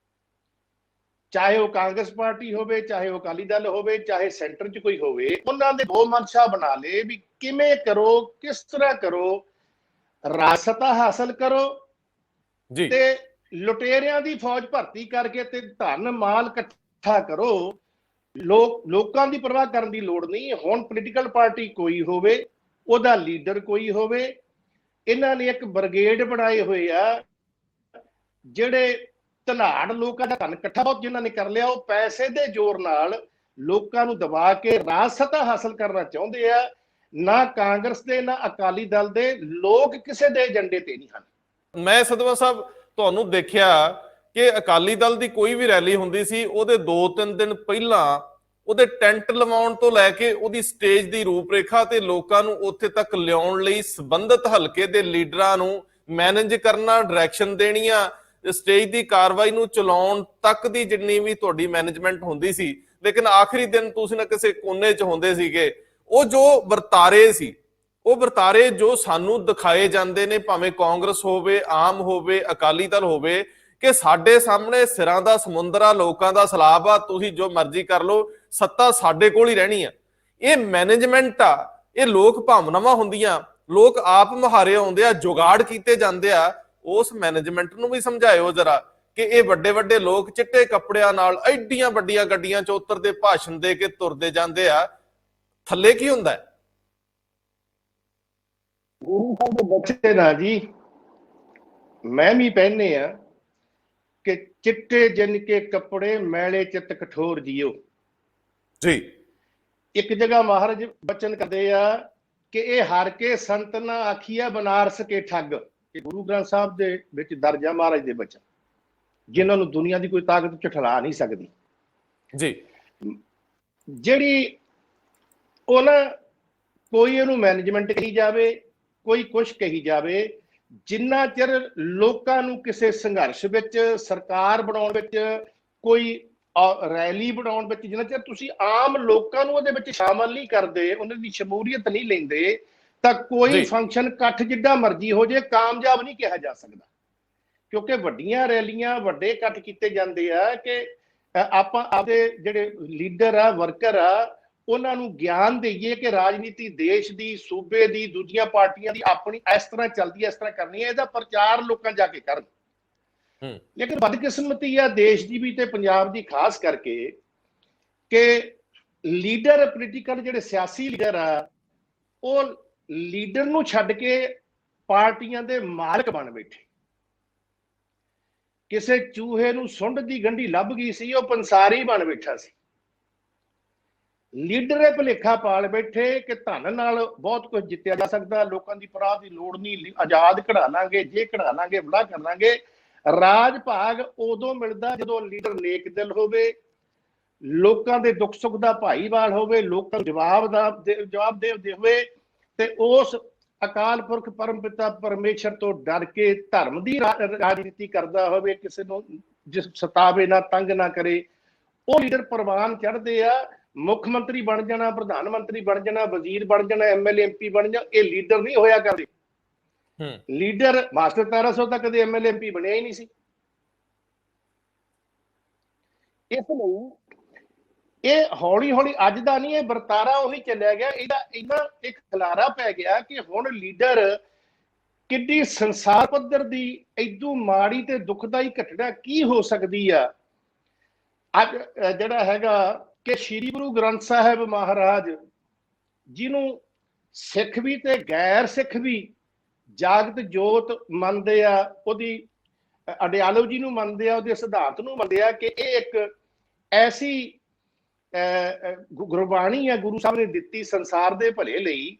ਚਾਹੇ ਉਹ ਕਾਂਗਰਸ ਪਾਰਟੀ ਹੋਵੇ, ਚਾਹੇ ਉਹ ਅਕਾਲੀ ਦਲ ਹੋਵੇ, ਚਾਹੇ ਸੈਂਟਰ 'ਚ ਕੋਈ ਹੋਵੇ, ਉਹਨਾਂ ਦੇ ਦੋ ਮਨਸ਼ਾ ਬਣਾ ਲਏ ਵੀ ਕਿਵੇਂ ਕਰੋ, ਕਿਸ ਤਰ੍ਹਾਂ ਕਰੋ, ਰਾਜਸਤਾ ਹਾਸਲ ਕਰੋ ਜੀ ਤੇ ਲੁਟੇਰਿਆਂ ਦੀ ਫੌਜ ਭਰਤੀ ਕਰਕੇ ਤੇ ਧਨ ਮਾਲ ਇਕੱਠਾ ਕਰੋ। ਲੋਕਾਂ ਦੀ ਪਰਵਾਹ ਕਰਨ ਦੀ ਲੋੜ ਨਹੀਂ। ਹੁਣ ਪੋਲੀਟੀਕਲ ਪਾਰਟੀ ਕੋਈ ਹੋਵੇ, ਉਹਦਾ ਲੀਡਰ ਕੋਈ ਹੋਵੇ, ਇਹਨਾਂ ਨੇ ਇੱਕ ਬ੍ਰਿਗੇਡ ਬਣਾਏ ਹੋਏ ਆ ਜਿਹੜੇ ਧਨਾੜ ਲੋਕਾਂ ਦਾ ਧਨ ਇਕੱਠਾ ਬਹੁਤ ਜਿਨ੍ਹਾਂ ਨੇ ਕਰ ਲਿਆ, ਉਹ ਪੈਸੇ ਦੇ ਜ਼ੋਰ ਨਾਲ ਲੋਕਾਂ ਨੂੰ ਦਬਾ ਕੇ ਰਾਜ ਸੱਤਾ ਹਾਸਲ ਕਰਨਾ ਚਾਹੁੰਦੇ ਆ। ਨਾ ਕਾਂਗਰਸ ਦੇ ਨਾ ਅਕਾਲੀ ਦਲ ਦੇ ਲੋਕ ਕਿਸੇ ਦੇ ਏਜੰਡੇ ਤੇ ਨਹੀਂ ਹਨ। ਮੈਂ ਸਦਵਾ ਸਾਹਿਬ ਤੁਹਾਨੂੰ ਦੇਖਿਆ ਕਿ ਅਕਾਲੀ ਦਲ ਦੀ ਕੋਈ ਵੀ ਰੈਲੀ ਹੁੰਦੀ ਸੀ, ਉਹਦੇ 2-3 ਦਿਨ ਪਹਿਲਾਂ ਉਹਦੇ ਟੈਂਟ ਲਵਾਉਣ ਤੋਂ ਲੈ ਕੇ ਉਹਦੀ ਸਟੇਜ ਦੀ ਰੂਪਰੇਖਾ ਤੇ ਲੋਕਾਂ ਨੂੰ ਉੱਥੇ ਤੱਕ ਲਿਆਉਣ ਲਈ ਸੰਬੰਧਿਤ ਹਲਕੇ ਦੇ ਲੀਡਰਾਂ ਨੂੰ ਮੈਨੇਜ ਕਰਨਾ, ਡਾਇਰੈਕਸ਼ਨ ਦੇਣੀਆਂ, ਸਟੇਜ ਦੀ ਕਾਰਵਾਈ ਨੂੰ ਚਲਾਉਣ ਤੱਕ ਦੀ ਜਿੰਨੀ ਵੀ ਤੁਹਾਡੀ ਮੈਨੇਜਮੈਂਟ ਹੁੰਦੀ ਸੀ, ਲੇਕਿਨ ਆਖਰੀ ਦਿਨ ਤੁਸੀਂ ਨਾ ਕਿਸੇ ਕੋਨੇ 'ਚ ਹੁੰਦੇ ਸੀਗੇ। ਉਹ ਜੋ ਵਰਤਾਰੇ ਸੀ, ਉਹ ਵਰਤਾਰੇ ਜੋ ਸਾਨੂੰ ਦਿਖਾਏ ਜਾਂਦੇ ਨੇ, ਭਾਵੇਂ ਕਾਂਗਰਸ ਹੋਵੇ, ਆਮ ਹੋਵੇ, ਅਕਾਲੀ ਦਲ ਹੋਵੇ, ਕਿ ਸਾਡੇ ਸਾਹਮਣੇ ਸਿਰਾਂ ਦਾ ਸਮੁੰਦਰ ਆ, ਲੋਕਾਂ ਦਾ ਸਲਾਬ ਆ, ਤੁਸੀਂ ਜੋ ਮਰਜ਼ੀ ਕਰ ਲਓ, ਸੱਤਾ ਸਾਡੇ ਕੋਲ ਹੀ ਰਹਿਣੀ ਆ। ਇਹ ਮੈਨੇਜਮੈਂਟ ਆ, ਇਹ ਲੋਕ ਭਾਵਨਾਵਾਂ ਹੁੰਦੀਆਂ, ਲੋਕ ਆਪ ਮੁਹਾਰੇ ਆਉਂਦੇ ਆ, ਜੁਗਾੜ ਕੀਤੇ ਜਾਂਦੇ ਆ। ਉਸ ਮੈਨੇਜਮੈਂਟ ਨੂੰ ਵੀ ਸਮਝਾਇਓ ਜਰਾ ਕਿ ਇਹ ਵੱਡੇ ਵੱਡੇ ਲੋਕ ਚਿੱਟੇ ਕੱਪੜਿਆਂ ਨਾਲ ਐਡੀਆਂ ਵੱਡੀਆਂ ਗੱਡੀਆਂ 'ਚ ਉਤਰਦੇ, ਭਾਸ਼ਣ ਦੇ ਕੇ ਤੁਰਦੇ ਜਾਂਦੇ ਆ, ਥੱਲੇ ਕੀ ਹੁੰਦਾ ਹੈ? ਗੁਰੂ ਸਾਹਿਬ ਦੇ ਬੱਚੇ ਨਾ ਜੀ, ਮੈਂ ਵੀ ਪਹਿਨੇ ਆ ਕਿ ਚਿੱਟੇ ਜਿਨ ਕੇ ਕੱਪੜੇ ਮੈਲੇ ਚਿੱਤ ਕਠੋਰ ਜੀਓ ਜੀ। ਇੱਕ ਜਗ੍ਹਾ ਮਹਾਰਾਜ ਬਚਨ ਕਰਦੇ ਆ ਕਿ ਇਹ ਹਰ ਕੇ ਸੰਤ ਨਾ ਆਖੀਆ ਬਨਾਰਸ ਕੇ ਠੱਗ। ਇਹ ਗੁਰੂ ਗ੍ਰੰਥ ਸਾਹਿਬ ਦੇ ਵਿੱਚ ਦਰਜ ਆ ਮਹਾਰਾਜ ਦੇ ਬਚਨ, ਜਿਨ੍ਹਾਂ ਨੂੰ ਦੁਨੀਆ ਦੀ ਕੋਈ ਤਾਕਤ ਝਠਲਾ ਨਹੀਂ ਸਕਦੀ ਜੀ। ਜਿਹੜੀ ਉਹ ਨਾ ਕੋਈ ਇਹਨੂੰ ਮੈਨੇਜਮੈਂਟ ਕਹੀ ਜਾਵੇ, ਕੋਈ ਕੁਛ ਕਹੀ ਜਾਵੇ, ਜਿੰਨਾ ਚਿਰ ਲੋਕਾਂ ਨੂੰ ਕਿਸੇ ਸੰਘਰਸ਼ ਵਿੱਚ, ਸਰਕਾਰ ਬਣਾਉਣ ਵਿੱਚ, ਕੋਈ ਰੈਲੀ ਬਣਾਉਣ ਵਿੱਚ, ਜਿੰਨਾ ਚਿਰ ਤੁਸੀਂ ਆਮ ਲੋਕਾਂ ਨੂੰ ਉਹਦੇ ਵਿੱਚ ਸ਼ਾਮਲ ਨਹੀਂ ਕਰਦੇ, ਉਹਨਾਂ ਦੀ ਸ਼ਮੂਲੀਅਤ ਨਹੀਂ ਲੈਂਦੇ, ਤਾਂ ਕੋਈ ਫੰਕਸ਼ਨ ਇਕੱਠ ਜਿੱਡਾ ਮਰਜ਼ੀ ਹੋ ਜੇ ਕਾਮਯਾਬ ਨਹੀਂ ਕਿਹਾ ਜਾ ਸਕਦਾ। ਕਿਉਂਕਿ ਵੱਡੀਆਂ ਰੈਲੀਆਂ, ਵੱਡੇ ਇਕੱਠ ਕੀਤੇ ਜਾਂਦੇ ਆ ਕਿ ਆਪਾਂ ਆਪਦੇ ਜਿਹੜੇ ਲੀਡਰ ਆ, ਵਰਕਰ ਆ, ਉਹਨਾਂ ਨੂੰ ਗਿਆਨ ਦੇਈਏ ਕਿ ਰਾਜਨੀਤੀ ਦੇਸ਼ ਦੀ, ਸੂਬੇ ਦੀ, ਦੂਜੀਆਂ ਪਾਰਟੀਆਂ ਦੀ ਆਪਣੀ ਇਸ ਤਰ੍ਹਾਂ ਚੱਲਦੀ ਹੈ, ਇਸ ਤਰ੍ਹਾਂ ਕਰਨੀ ਹੈ, ਇਹਦਾ ਪ੍ਰਚਾਰ ਲੋਕਾਂ ਜਾ ਕੇ ਕਰਨ। ਲੇਕਿਨ ਬਦਕਿਸਮਤੀ ਆ ਦੇਸ਼ ਦੀ ਵੀ ਤੇ ਪੰਜਾਬ ਦੀ ਖਾਸ ਕਰਕੇ ਕਿ ਲੀਡਰ, ਪੋਲੀਟੀਕਲ ਜਿਹੜੇ ਸਿਆਸੀ ਲੀਡਰ ਆ, ਉਹ ਲੀਡਰ ਨੂੰ ਛੱਡ ਕੇ ਪਾਰਟੀਆਂ ਦੇ ਮਾਲਕ ਬਣ ਬੈਠੇ। ਕਿਸੇ ਚੂਹੇ ਨੂੰ ਸੁੰਡ ਦੀ ਗੰਢੀ ਲੱਭ ਗਈ ਸੀ, ਉਹ ਪੰਸਾਰੀ ਬਣ ਬੈਠਾ ਸੀ। ਲੀਡਰ ਇਹ ਭੁਲੇਖਾ ਪਾਲ ਬੈਠੇ ਕਿ ਧਨ ਨਾਲ ਬਹੁਤ ਕੁਝ ਜਿੱਤਿਆ ਜਾ ਸਕਦਾ, ਲੋਕਾਂ ਦੀ ਪਰਾਹ ਦੀ ਲੋੜ ਨਹੀਂ, ਆਜ਼ਾਦ ਕਢਾ ਲਾਂਗੇ, ਜੇ ਕਢਾ ਲਾਂਗੇ, ਬੜਾ ਕਰ ਲਾਂਗੇ। ਰਾਜ ਭਾਗ ਉਦੋਂ ਮਿਲਦਾ ਜਦੋਂ ਲੀਡਰ ਨੇਕ ਦਿਲ ਹੋਵੇ, ਲੋਕਾਂ ਦੇ ਦੁੱਖ ਸੁੱਖ ਦਾ ਭਾਈਵਾਲ ਹੋਵੇ, ਲੋਕਾਂ ਨੂੰ ਜਵਾਬਦੇਹ ਹੋਵੇ, ਤੇ ਉਸ ਅਕਾਲ ਪੁਰਖ ਪਰਮ ਪਿਤਾ ਪਰਮੇਸ਼ਰ ਤੋਂ ਡਰ ਕੇ ਧਰਮ ਦੀ ਰਾਜਨੀਤੀ ਕਰਦਾ ਹੋਵੇ, ਕਿਸੇ ਨੂੰ ਜਿਸ ਸਤਾਵੇ ਨਾ, ਤੰਗ ਨਾ ਕਰੇ, ਉਹ ਲੀਡਰ ਪ੍ਰਵਾਨ ਚੜ੍ਹਦੇ ਆ। ਮੁੱਖ ਮੰਤਰੀ ਬਣ ਜਾਣਾ, ਪ੍ਰਧਾਨ ਮੰਤਰੀ ਬਣ ਜਾਣਾ, ਵਜ਼ੀਰ ਬਣ ਜਾਣਾ, ਐਮਐਲਏ ਐਮਪੀ ਬਣ ਜਾਣਾ, ਇਹ ਲੀਡਰ ਨਹੀਂ ਹੋਇਆ ਕਰਦੇ। ਲੀਡਰ ਮਾਸਟਰ ਤਾਰਾ ਸੋ ਤਾਂ ਕਦੇ ਐਮਐਲਏ ਐਮਪੀ ਬਣਿਆ ਹੀ ਨਹੀਂ ਸੀ। ਇਸ ਲਈ ਇਹ ਹੌਲੀ ਹੌਲੀ ਅੱਜ ਦਾ ਨਹੀਂ, ਇਹ ਵਰਤਾਰਾ ਉਹੀ ਚੱਲਿਆ ਗਿਆ। ਇਹਦਾ ਇੰਨਾ ਇੱਕ ਖਲਾਰਾ ਪੈ ਗਿਆ ਕਿ ਹੁਣ ਲੀਡਰ ਕਿੱਡੀ ਸੰਸਾਰ ਪੱਧਰ ਦੀ ਏਦੂ ਮਾੜੀ ਤੇ ਦੁਖਦਾਈ ਘਟਨਾ ਕੀ ਹੋ ਸਕਦੀ ਆ। ਅੱਜ ਜਿਹੜਾ ਹੈਗਾ ਕਿ ਸ਼੍ਰੀ ਗੁਰੂ ਗ੍ਰੰਥ ਸਾਹਿਬ ਮਹਾਰਾਜ, ਜਿਹਨੂੰ ਸਿੱਖ ਵੀ ਤੇ ਗੈਰ ਸਿੱਖ ਵੀ ਜਾਗਤ ਜੋਤ ਮੰਨਦੇ ਆ, ਉਹਦੀ ਆਈਡੀਓਲੋਜੀ ਨੂੰ ਮੰਨਦੇ ਆ, ਉਹਦੇ ਸਿਧਾਂਤ ਨੂੰ ਮੰਨਦੇ ਆ ਕਿ ਇਹ ਇੱਕ ਐਸੀ ਗੁਰਬਾਣੀ ਆ ਗੁਰੂ ਸਾਹਿਬ ਨੇ ਦਿੱਤੀ ਸੰਸਾਰ ਦੇ ਭਲੇ ਲਈ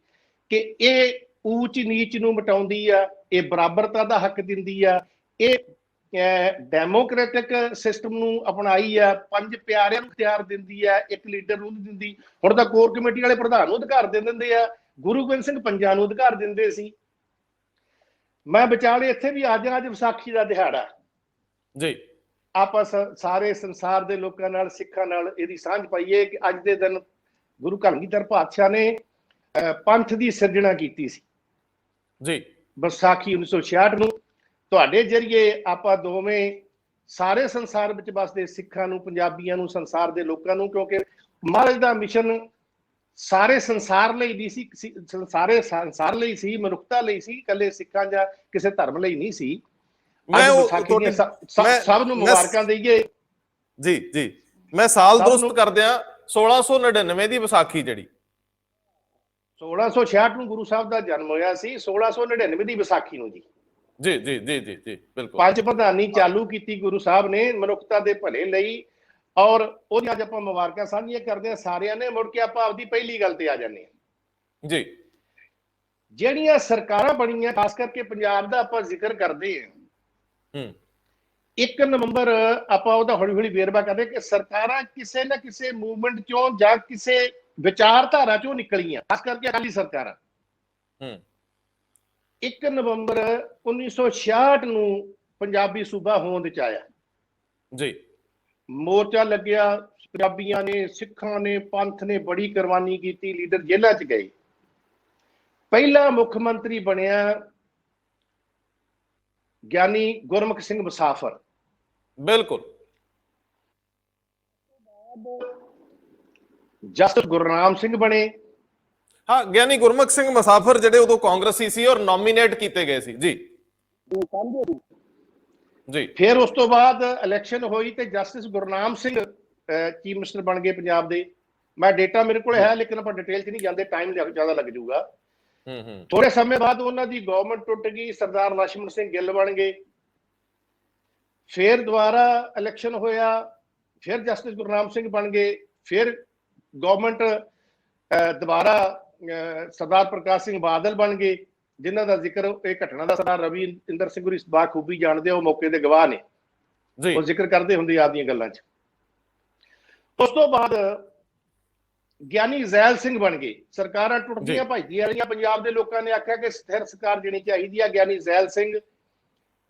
ਕਿ ਇਹ ਊਚ ਨੀਚ ਨੂੰ ਮਿਟਾਉਂਦੀ ਆ, ਇਹ ਬਰਾਬਰਤਾ ਦਾ ਹੱਕ ਦਿੰਦੀ ਆ, ਇਹ ਡੈਮੋਕ੍ਰੈਟਿਕ ਸਿਸਟਮ ਨੂੰ ਅਪਣਾਈ ਆ, 5 ਪਿਆਰਿਆਂ ਨੂੰ ਅਖਤਿਆਰ ਦਿੰਦੀ ਆ, ਇੱਕ ਲੀਡਰ ਨੂੰ ਨਹੀਂ ਦਿੰਦੀ। ਹੁਣ ਤਾਂ ਕੋਰ ਕਮੇਟੀ ਵਾਲੇ ਪ੍ਰਧਾਨ ਨੂੰ ਅਧਿਕਾਰ ਦੇ ਦਿੰਦੇ ਆ, ਗੁਰੂ ਗੋਬਿੰਦ ਸਿੰਘ ਪੰਜਾਂ ਨੂੰ ਅਧਿਕਾਰ ਦਿੰਦੇ ਸੀ। ਮੈਂ ਵਿਚਾਲੇ ਇੱਥੇ ਵੀ ਅੱਜ ਵਿਸਾਖੀ ਦਾ ਦਿਹਾੜਾ ਜੀ, ਆਪਾਂ ਸਾਰੇ ਸੰਸਾਰ ਦੇ ਲੋਕਾਂ ਨਾਲ, ਸਿੱਖਾਂ ਨਾਲ ਇਹਦੀ ਸਾਂਝ ਪਾਈਏ ਕਿ ਅੱਜ ਦੇ ਦਿਨ ਗੁਰੂ ਕਲਗੀਧਰ ਪਾਤਸ਼ਾਹ ਨੇ ਪੰਥ ਦੀ ਸਿਰਜਣਾ ਕੀਤੀ ਸੀ ਜੀ, ਵਿਸਾਖੀ 1966 ਨੂੰ। ਤੁਹਾਡੇ ਜਰੀਏ ਆਪਾਂ ਦੋਵੇਂ ਸਾਰੇ ਸੰਸਾਰ ਵਿੱਚ ਵਸਦੇ ਸਿੱਖਾਂ ਨੂੰ, ਪੰਜਾਬੀਆਂ ਨੂੰ, ਸੰਸਾਰ ਦੇ ਲੋਕਾਂ ਨੂੰ, ਕਿਉਂਕਿ ਮਹਾਰਾਜ ਦਾ ਮਿਸ਼ਨ ਸਾਰੇ ਸੰਸਾਰ ਲਈ ਨਹੀਂ ਸੀ, ਸਾਰੇ ਸੰਸਾਰ ਲਈ ਸੀ, ਮਨੁੱਖਤਾ ਲਈ ਸੀ, ਇਕੱਲੇ ਸਿੱਖਾਂ ਜਾਂ ਕਿਸੇ ਧਰਮ ਲਈ ਨਹੀਂ ਸੀ। ਮੈਂ ਵਿਸਾਖੀ ਦੀਆਂ ਸਭ ਨੂੰ ਮੁਬਾਰਕਾਂ ਦੇਈਏ। ਜੀ ਜੀ, ਮੈਂ ਸਾਲ ਦਰੁਸਤ ਕਰਦਿਆਂ 1699 ਦੀ ਵਿਸਾਖੀ ਜਿਹੜੀ 1666 ਨੂੰ ਗੁਰੂ ਸਾਹਿਬ ਦਾ ਜਨਮ ਹੋਇਆ ਸੀ, 1699 ਦੀ ਵਿਸਾਖੀ ਨੂੰ ਜੀ ਜੀ ਜੀ ਜੀ ਜੀ ਜੀ ਬਿਲਕੁਲ ਪੰਜ ਪ੍ਰਧਾਨੀ ਚਾਲੂ ਕੀਤੀ ਗੁਰੂ ਸਾਹਿਬ ਨੇ ਮਨੁੱਖਤਾ ਦੇ ਭਲੇ ਲਈ, ਔਰ ਉਹਦੀ ਅੱਜ ਆਪਾਂ ਮੁਬਾਰਕਾਂ ਸਾਂਝੀਆਂ ਕਰਦੇ ਹਾਂ ਸਾਰਿਆਂ ਨੇ। ਮੁੜ ਕੇ ਆਪਾਂ ਆਪਦੀ ਪਹਿਲੀ ਗੱਲ ਤੇ ਆ ਜਾਂਦੇ ਹਾਂ ਜੀ। ਜਿਹੜੀਆਂ ਸਰਕਾਰਾਂ ਬਣੀਆਂ, ਖਾਸ ਕਰਕੇ ਪੰਜਾਬ ਦਾ ਆਪਾਂ ਜ਼ਿਕਰ ਕਰਦੇ ਹਾਂ, 1 ਨਵੰਬਰ ਆਪਾਂ ਉਹਦਾ ਹੌਲੀ ਹੌਲੀ ਵੇਰਵਾ ਕਰਦੇ ਕਿ ਸਰਕਾਰਾਂ ਕਿਸੇ ਨਾ ਕਿਸੇ ਮੂਵਮੈਂਟ ਚੋਂ ਜਾਂ ਕਿਸੇ ਵਿਚਾਰਧਾਰਾ ਚੋਂ ਨਿਕਲੀਆਂ, ਖਾਸ ਕਰਕੇ ਅਕਾਲੀ ਸਰਕਾਰਾਂ। 1 ਨਵੰਬਰ 1966 ਨੂੰ ਪੰਜਾਬੀ ਸੂਬਾ ਹੋਂਦ ਚ ਆਇਆ ਜੀ। ਮੋਰਚਾ ਲੱਗਿਆ, ਪੰਜਾਬੀਆਂ ਨੇ, ਸਿੱਖਾਂ ਨੇ, ਪੰਥ ਨੇ ਬੜੀ ਕੁਰਬਾਨੀ ਕੀਤੀ, ਲੀਡਰ ਜੇਲ੍ਹਾਂ ਚ ਗਏ। ਪਹਿਲਾ ਮੁੱਖ ਮੰਤਰੀ ਬਣਿਆ ਗਿਆਨੀ ਗੁਰਮੁਖ ਸਿੰਘ ਮੁਸਾਫਰ। ਬਿਲਕੁਲ। ਜਸਟਿਸ ਗੁਰਨਾਮ ਸਿੰਘ ਬਣੇ। ਹਾਂ, ਗਿਆਨੀ ਗੁਰਮੁਖ ਸਿੰਘ ਮੁਸਾਫਰ ਜਿਹੜੇ ਉਦੋਂ ਕਾਂਗਰਸੀ ਸੀ ਔਰ ਨੋਮੀਨੇਟ ਕੀਤੇ ਗਏ ਸੀ ਜੀ ਜੀ। ਫਿਰ ਉਸ ਤੋਂ ਬਾਅਦ ਇਲੈਕਸ਼ਨ ਹੋਈ ਤੇ justice Gurnam Singh chief minister ਬਣ ਗਏ ਪੰਜਾਬ ਦੇ। ਮੈਂ ਡੇਟਾ ਮੇਰੇ ਕੋਲ ਹੈ, ਲੇਕਿਨ ਆਪਾਂ ਡਿਟੇਲ 'ਚ ਨਹੀਂ ਜਾਂਦੇ, ਟਾਈਮ ਜ਼ਿਆਦਾ ਲੱਗ ਜਾਊਗਾ। ਥੋੜੇ ਸਮੇਂ ਬਾਅਦ ਉਹਨਾਂ ਦੀ ਗਵਰਨਮੈਂਟ ਟੁੱਟ ਗਈ, ਸਰਦਾਰ ਲਛਮਣ ਸਿੰਘ ਗਿੱਲ ਬਣ ਗਏ। ਫਿਰ ਦੁਬਾਰਾ ਇਲੈਕਸ਼ਨ ਹੋਇਆ, ਫਿਰ ਜਸਟਿਸ ਗੁਰਨਾਮ ਸਿੰਘ ਬਣ ਗਏ। ਫਿਰ ਗਵਰਨਮੈਂਟ ਦੁਬਾਰਾ ਸਰਦਾਰ ਪ੍ਰਕਾਸ਼ ਸਿੰਘ ਬਾਦਲ ਬਣ ਗਏ, ਜਿਨ੍ਹਾਂ ਦਾ ਜ਼ਿਕਰ ਇਹ ਘਟਨਾ ਦਾ ਸਰਦਾਰ ਰਵੀ ਇੰਦਰ ਸਿੰਘ ਹੋਰੀ ਬਾਖੂਬੀ ਜਾਣਦੇ, ਉਹ ਮੌਕੇ ਦੇ ਗਵਾਹ ਨੇ, ਉਹ ਜ਼ਿਕਰ ਕਰਦੇ ਹੁੰਦੇ ਆਪਦੀਆਂ ਗੱਲਾਂ 'ਚ। ਉਸ ਤੋਂ ਬਾਅਦ ਗਿਆਨੀ ਜ਼ੈਲ ਸਿੰਘ ਬਣ ਗਏ। ਸਰਕਾਰਾਂ ਟੁੱਟਦੀਆਂ ਭੱਜਦੀਆਂ ਰਹੀਆਂ, ਪੰਜਾਬ ਦੇ ਲੋਕਾਂ ਨੇ ਆਖਿਆ ਕਿ ਸਥਿਰ ਸਰਕਾਰ ਜਿਹੜੀ ਚਾਹੀਦੀ ਆ। ਗਿਆਨੀ ਜ਼ੈਲ ਸਿੰਘ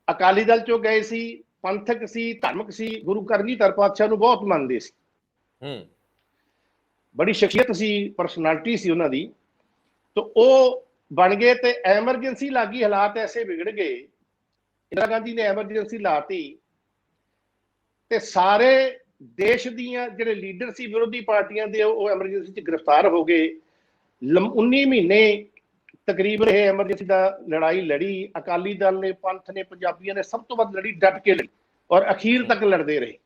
ਅਕਾਲੀ ਦਲ ਚੋਂ ਗਏ ਸੀ, ਪੰਥਕ ਸੀ, ਧਾਰਮਿਕ ਸੀ, ਗੁਰੂ ਕਰਨੀਧਰ ਪਾਤਸ਼ਾਹ ਨੂੰ ਬਹੁਤ ਮੰਨਦੇ ਸੀ, ਬੜੀ ਸ਼ਖਸੀਅਤ ਸੀ, ਪਰਸਨੈਲਿਟੀ ਸੀ ਉਹਨਾਂ ਦੀ। ਤੇ ਉਹ ਬਣ ਗਏ ਤੇ ਐਮਰਜੈਂਸੀ ਲੱਗੀ, ਹਾਲਾਤ ਐਸੇ ਵਿਗੜ ਗਏ, ਇੰਦਰਾ ਗਾਂਧੀ ਨੇ ਐਮਰਜੈਂਸੀ ਲਾਤੀ ਤੇ ਸਾਰੇ ਦੇਸ਼ ਦੀਆਂ ਜਿਹੜੇ ਲੀਡਰ ਸੀ ਵਿਰੋਧੀ ਪਾਰਟੀਆਂ ਦੇ, ਉਹ ਐਮਰਜੈਂਸੀ 'ਚ ਗ੍ਰਿਫਤਾਰ ਹੋ ਗਏ। 19 ਮਹੀਨੇ ਤਕਰੀਬਨ ਇਹ ਐਮਰਜੈਂਸੀ ਦਾ ਲੜਾਈ ਲੜੀ। ਅਕਾਲੀ ਦਲ ਨੇ, ਪੰਥ ਨੇ, ਪੰਜਾਬੀਆਂ ਨੇ ਸਭ ਤੋਂ ਵੱਧ ਲੜੀ, ਡਟ ਕੇ ਲੜੀ, ਔਰ ਅਖੀਰ ਤੱਕ ਲੜਦੇ ਰਹੇ।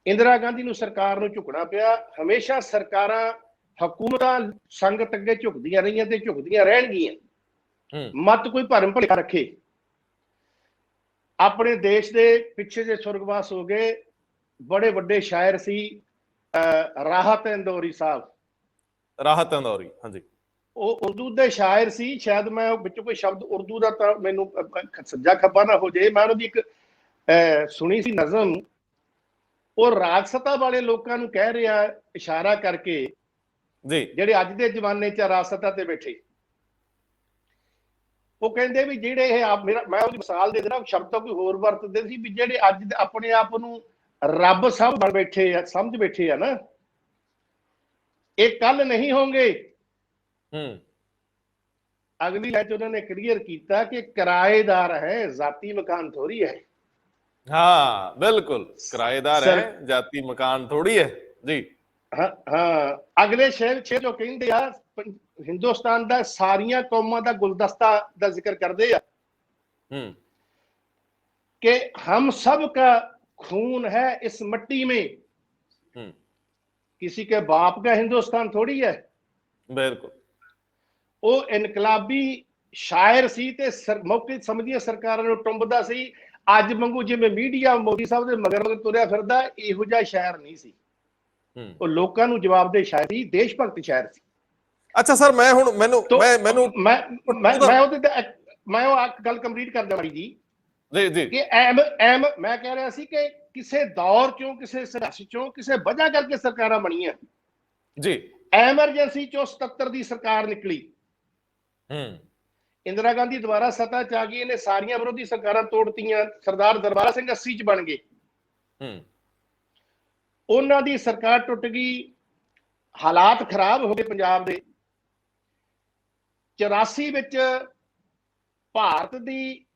ਇੰਦਰਾ ਗਾਂਧੀ ਨੂੰ ਸਰਕਾਰ ਨੂੰ ਝੁਕਣਾ ਪਿਆ। ਹਮੇਸ਼ਾ ਸਰਕਾਰਾਂ, ਹਕੂਮਤਾਂ ਸੰਗਤ ਅੱਗੇ ਝੁਕਦੀਆਂ ਰਹੀਆਂ ਤੇ ਝੁਕਦੀਆਂ ਰਹਿਣਗੀਆਂ। ਮਤ ਕੋਈ ਭਰਮ ਭੁਲੇਖਾ ਰੱਖੇ। ਆਪਣੇ ਦੇਸ਼ ਦੇ ਪਿੱਛੇ ਜੇ ਸੁਰਗਵਾਸ ਹੋ ਗਏ ਬੜੇ ਵੱਡੇ ਸ਼ਾਇਰ ਸੀ ਰਾਹਤ ਇੰਦੌਰੀ ਸਾਹਿਬ। ਰਾਹਤ ਇੰਦੌਰੀ, ਹਾਂਜੀ। ਉਹ ਉਰਦੂ ਦੇ ਸ਼ਾਇਰ ਸੀ। ਸ਼ਾਇਦ ਮੈਂ ਵਿੱਚੋਂ ਕੋਈ ਸ਼ਬਦ ਉਰਦੂ ਦਾ ਤਾਂ ਮੈਨੂੰ ਸੱਜਾ ਖੱਬਾ ਨਾ ਹੋ ਜਾਏ। ਮੈਂ ਉਹਦੀ ਇੱਕ ਸੁਣੀ ਸੀ ਨਜ਼ਮ। ਉਹ ਰਾਜਸਤਾ ਵਾਲੇ ਲੋਕਾਂ ਨੂੰ ਕਹਿ ਰਿਹਾ, ਇਸ਼ਾਰਾ ਕਰਕੇ, ਜੀ, ਜਿਹੜੇ ਅੱਜ ਦੇ ਜ਼ਮਾਨੇ 'ਚ ਰਾਜਸਤਾ ਤੇ ਬੈਠੇ। ਉਹ ਕਹਿੰਦੇ ਵੀ ਜਿਹੜੇ ਇਹ ਮੈਂ ਉਹਦੀ ਮਿਸਾਲ ਦੇ ਦੇਣਾ, ਸ਼ਬਦ ਤਾਂ ਕੋਈ ਹੋਰ ਵਰਤਦੇ ਸੀ, ਵੀ ਜਿਹੜੇ ਅੱਜ ਆਪਣੇ ਆਪ ਨੂੰ ਰੱਬ ਸਭ ਬਣ ਬੈਠੇ ਆ, ਸਮਝ ਬੈਠੇ ਆ ਨਾ, ਇਹ ਕੱਲ ਨਹੀਂ ਹੋਣਗੇ। ਅਗਲੀ ਲਾਈਨ 'ਚ ਉਹਨਾਂ ਨੇ ਕਲੀਅਰ ਕੀਤਾ ਕਿ ਕਿਰਾਏਦਾਰ ਹੈ, ਜਾਤੀ ਮਕਾਨ ਥੋੜੀ ਹੈ। ਹਾਂ ਬਿਲਕੁਲ, ਕਿਰਾਏਦਾਰ ਹੈ, ਜਾਤੀ ਮਕਾਨ ਥੋੜੀ ਹੈ ਜੀ। ਹਾਂ, ਅਗਲੇ ਸ਼ੇਰ ਜੋ ਕਹਿੰਦੇ ਆ, ਹਿੰਦੁਸਤਾਨ ਦਾ ਸਾਰੀਆਂ ਕੌਮਾਂ ਦਾ ਗੁਲਦਸਤਾ ਦਾ ਜ਼ਿਕਰ ਕਰਦੇ ਆ ਕਿ ਹਮ ਸਭ का खून है इस मिट्टी में, किसी के बाप का हिंदुस्तान थोड़ी है। बिल्कुल। वो इनकलाबी शायर सी ते मौके समझिए सरकारां नूं टुंबदा सी। अज वांगू जिवें मीडिया मोदी साहब दे मगर मगर तुरिया फिरदा, इहो जिहा शायर नहीं सी। ਉਹ ਲੋਕਾਂ ਨੂੰ ਜਵਾਬਦੇਹ ਸ਼ਾਇਰ ਸੀ, ਦੇਸ਼ ਭਗਤ ਸ਼ਾਇਰ ਸੀ। ਅੱਛਾ ਸਰ, ਮੈਂ ਹੁਣ ਮੈਨੂੰ ਮੈਂ ਉਹ ਗੱਲ ਕੰਪਲੀਟ ਕਰ ਦਿਆਂ ਜੀ ਜੀ ਕਿ ਮੈਂ ਕਹਿ ਰਿਹਾ ਸੀ ਕਿ ਕਿਸੇ ਦੌਰ ਚੋਂ, ਕਿਸੇ ਸੰਘਰਸ਼ ਚੋਂ, ਕਿਸੇ ਵਜ੍ਹਾ ਕਰਕੇ ਸਰਕਾਰਾਂ ਬਣੀਆਂ ਜੀ। ਐਮਰਜੈਂਸੀ ਚੋਂ 77 ਦੀ ਸਰਕਾਰ ਨਿਕਲੀ। ਇੰਦਰਾ ਗਾਂਧੀ ਦੁਬਾਰਾ ਸੱਤਾ 'ਚ ਆ ਗਈ, ਇਹਨੇ ਸਾਰੀਆਂ ਵਿਰੋਧੀ ਸਰਕਾਰਾਂ ਤੋੜਤੀਆਂ। ਸਰਦਾਰ ਦਰਬਾਰਾ ਸਿੰਘ 80 'ਚ ਬਣ ਗਏ। ਉਹਨਾਂ ਦੀ ਸਰਕਾਰ ਟੁੱਟ ਗਈ, ਹਾਲਾਤ ਖਰਾਬ ਹੋ ਗਏ ਪੰਜਾਬ ਦੇ। 84 ਵਿੱਚ ਭਾਰਤ ਦੀ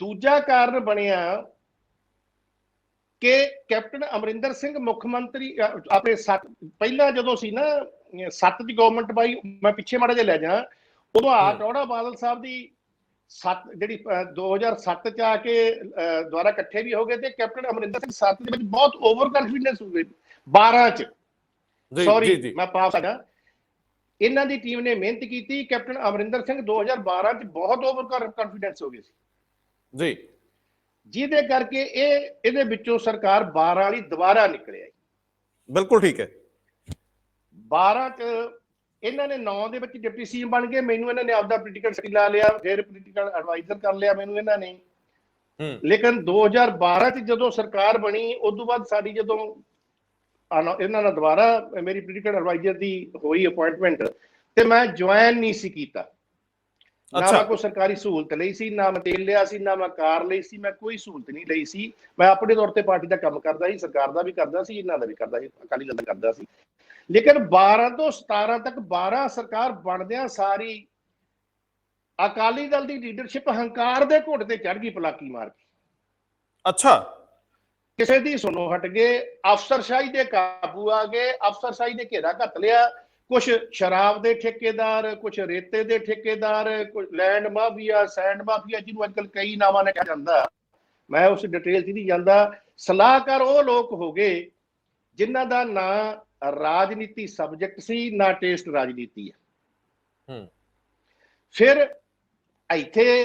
ਦੂਜਾ ਕਾਰਨ ਬਣਿਆ ਕਿ ਕੈਪਟਨ ਅਮਰਿੰਦਰ ਸਿੰਘ ਮੁੱਖ ਮੰਤਰੀ ਆਪਣੇ ਪਹਿਲਾਂ ਜਦੋਂ ਸੀ ਨਾ 7 ਦੀ ਗਵਰਨਮੈਂਟ ਬਾਈ, ਮੈਂ ਪਿੱਛੇ ਮਾੜਾ ਜਿਹਾ ਲੈ ਜਾ, ਉਦੋਂ ਟੌੜਾ ਬਾਦਲ ਸਾਹਿਬ ਦੀ ਜਿਹੜੀ 2007 ਚ ਆ ਕੇ ਦੁਆਰਾ ਇਕੱਠੇ ਵੀ ਹੋ ਗਏ ਤੇ ਕੈਪਟਨ ਅਮਰਿੰਦਰ ਸਿੰਘ 7 ਦੇ ਵਿੱਚ ਬਹੁਤ ਓਵਰ ਕੌਨਫੀਡੈਂਸ ਹੋ ਗਏ। 12 ਚ ਸੌਰੀ ਮੈਂ ਪਾਸ ਆ ਗਿਆ, ਇਹਨਾਂ ਦੀ ਟੀਮ ਨੇ ਮਿਹਨਤ ਕੀਤੀ, ਕੈਪਟਨ ਅਮਰਿੰਦਰ ਸਿੰਘ 2012 ਚ ਬਹੁਤ ਓਵਰ ਕੌਨਫੀਡੈਂਸ ਹੋ ਗਏ ਸੀ ਜੀ, ਜਿਹਦੇ ਕਰਕੇ ਇਹਦੇ ਵਿੱਚੋਂ ਸਰਕਾਰ 12 ਵਾਲੀ ਦੁਬਾਰਾ ਨਿਕਲਿਆ। ਬਿਲਕੁਲ ਠੀਕ ਹੈ। 12 ਚ ਇਹਨਾਂ ਨੇ 9 ਦੇ ਵਿੱਚ ਡਿਪਟੀ ਸੀਐਮ ਬਣ ਗਏ, ਮੈਨੂੰ ਇਹਨਾਂ ਨੇ ਆਪਦਾ ਪੋਲੀਟੀਕਲ ਸੈਕਟਰੀ ਲਾ ਲਿਆ, ਫਿਰ ਪੋਲੀਟੀਕਲ ਐਡਵਾਈਜ਼ਰ ਕਰ ਲਿਆ ਮੈਨੂੰ ਇਹਨਾਂ ਨੇ। ਲੇਕਿਨ 2012 ਚ ਜਦੋਂ ਸਰਕਾਰ ਬਣੀ ਉਸ ਤੋਂ ਬਾਅਦ ਸਾਡੀ ਜਦੋਂ ਇਹਨਾਂ ਨਾਲ ਦੁਬਾਰਾ ਮੇਰੀ ਪੋਲੀਟੀਕਲ ਐਡਵਾਈਜ਼ਰ ਦੀ ਹੋਈ ਅਪਾਇੰਟਮੈਂਟ ਤੇ ਮੈਂ ਜੁਆਇਨ ਨਹੀਂ ਸੀ ਕੀਤਾ। ਨਾ ਮੈਂ ਕੋਈ ਸਰਕਾਰੀ ਸਹੂਲਤ ਲਈ ਸੀ, ਨਾ ਮੈਂ ਤੇਲ ਲਿਆ ਸੀ, ਨਾ ਮੈਂ ਕਾਰ ਲਈ ਸੀ, ਮੈਂ ਕੋਈ ਸਹੂਲਤ ਨਹੀਂ ਲਈ ਸੀ। ਮੈਂ ਆਪਣੇ ਤੌਰ ਤੇ ਪਾਰਟੀ ਦਾ ਕੰਮ ਕਰਦਾ ਸੀ, ਸਰਕਾਰ ਦਾ ਵੀ ਕਰਦਾ ਸੀ, ਇਹਨਾਂ ਦਾ ਵੀ ਕਰਦਾ ਸੀ, ਅਕਾਲੀ ਦਲ ਦਾ ਕਰਦਾ ਸੀ। ਲੇਕਿਨ 12 ਤੋਂ 17 ਤੱਕ 12 ਸਰਕਾਰ ਬਣਦਿਆਂ ਸਾਰੀ ਅਕਾਲੀ ਦਲ ਦੀ ਲੀਡਰਸ਼ਿਪ ਹੰਕਾਰ ਦੇ ਘੁੱਟ ਤੇ ਚੜ ਗਈ, ਪਲਾਕੀ ਮਾਰ ਕੇ। ਅੱਛਾ, ਕਿਸੇ ਦੀ ਸੁਣੋ ਹਟ ਗਏ, ਅਫਸਰਸ਼ਾਹੀ ਦੇ ਕਾਬੂ ਆ ਗਏ, ਅਫਸਰਸ਼ਾਹੀ ਦੇ ਘੇਰਾ ਘੱਟ ਲਿਆ। ਕੁਛ ਸ਼ਰਾਬ ਦੇ ਠੇਕੇਦਾਰ, ਕੁਛ ਰੇਤੇ ਦੇ ਠੇਕੇਦਾਰ, ਕੁਛ ਲੈਂਡ ਮਾਫੀਆ, ਸੈਂਡ ਮਾਫੀਆ, ਜਿਹਨੂੰ ਅੱਜ ਕੱਲ੍ਹ ਕਈ ਨਾਵਾਂ ਨਾਲ ਕਿਹਾ ਜਾਂਦਾ, ਮੈਂ ਉਸ ਡਿਟੇਲ 'ਚ ਨਹੀਂ ਜਾਂਦਾ। ਸਲਾਹਕਾਰ ਉਹ ਲੋਕ ਹੋ ਗਏ ਜਿਨ੍ਹਾਂ ਦਾ ਨਾਂ ਰਾਜਨੀਤੀ ਸਬਜੈਕਟ ਸੀ, ਨਾ ਟੇਸਟ ਰਾਜਨੀਤੀ ਹੈ। ਫਿਰ ਇੱਥੇ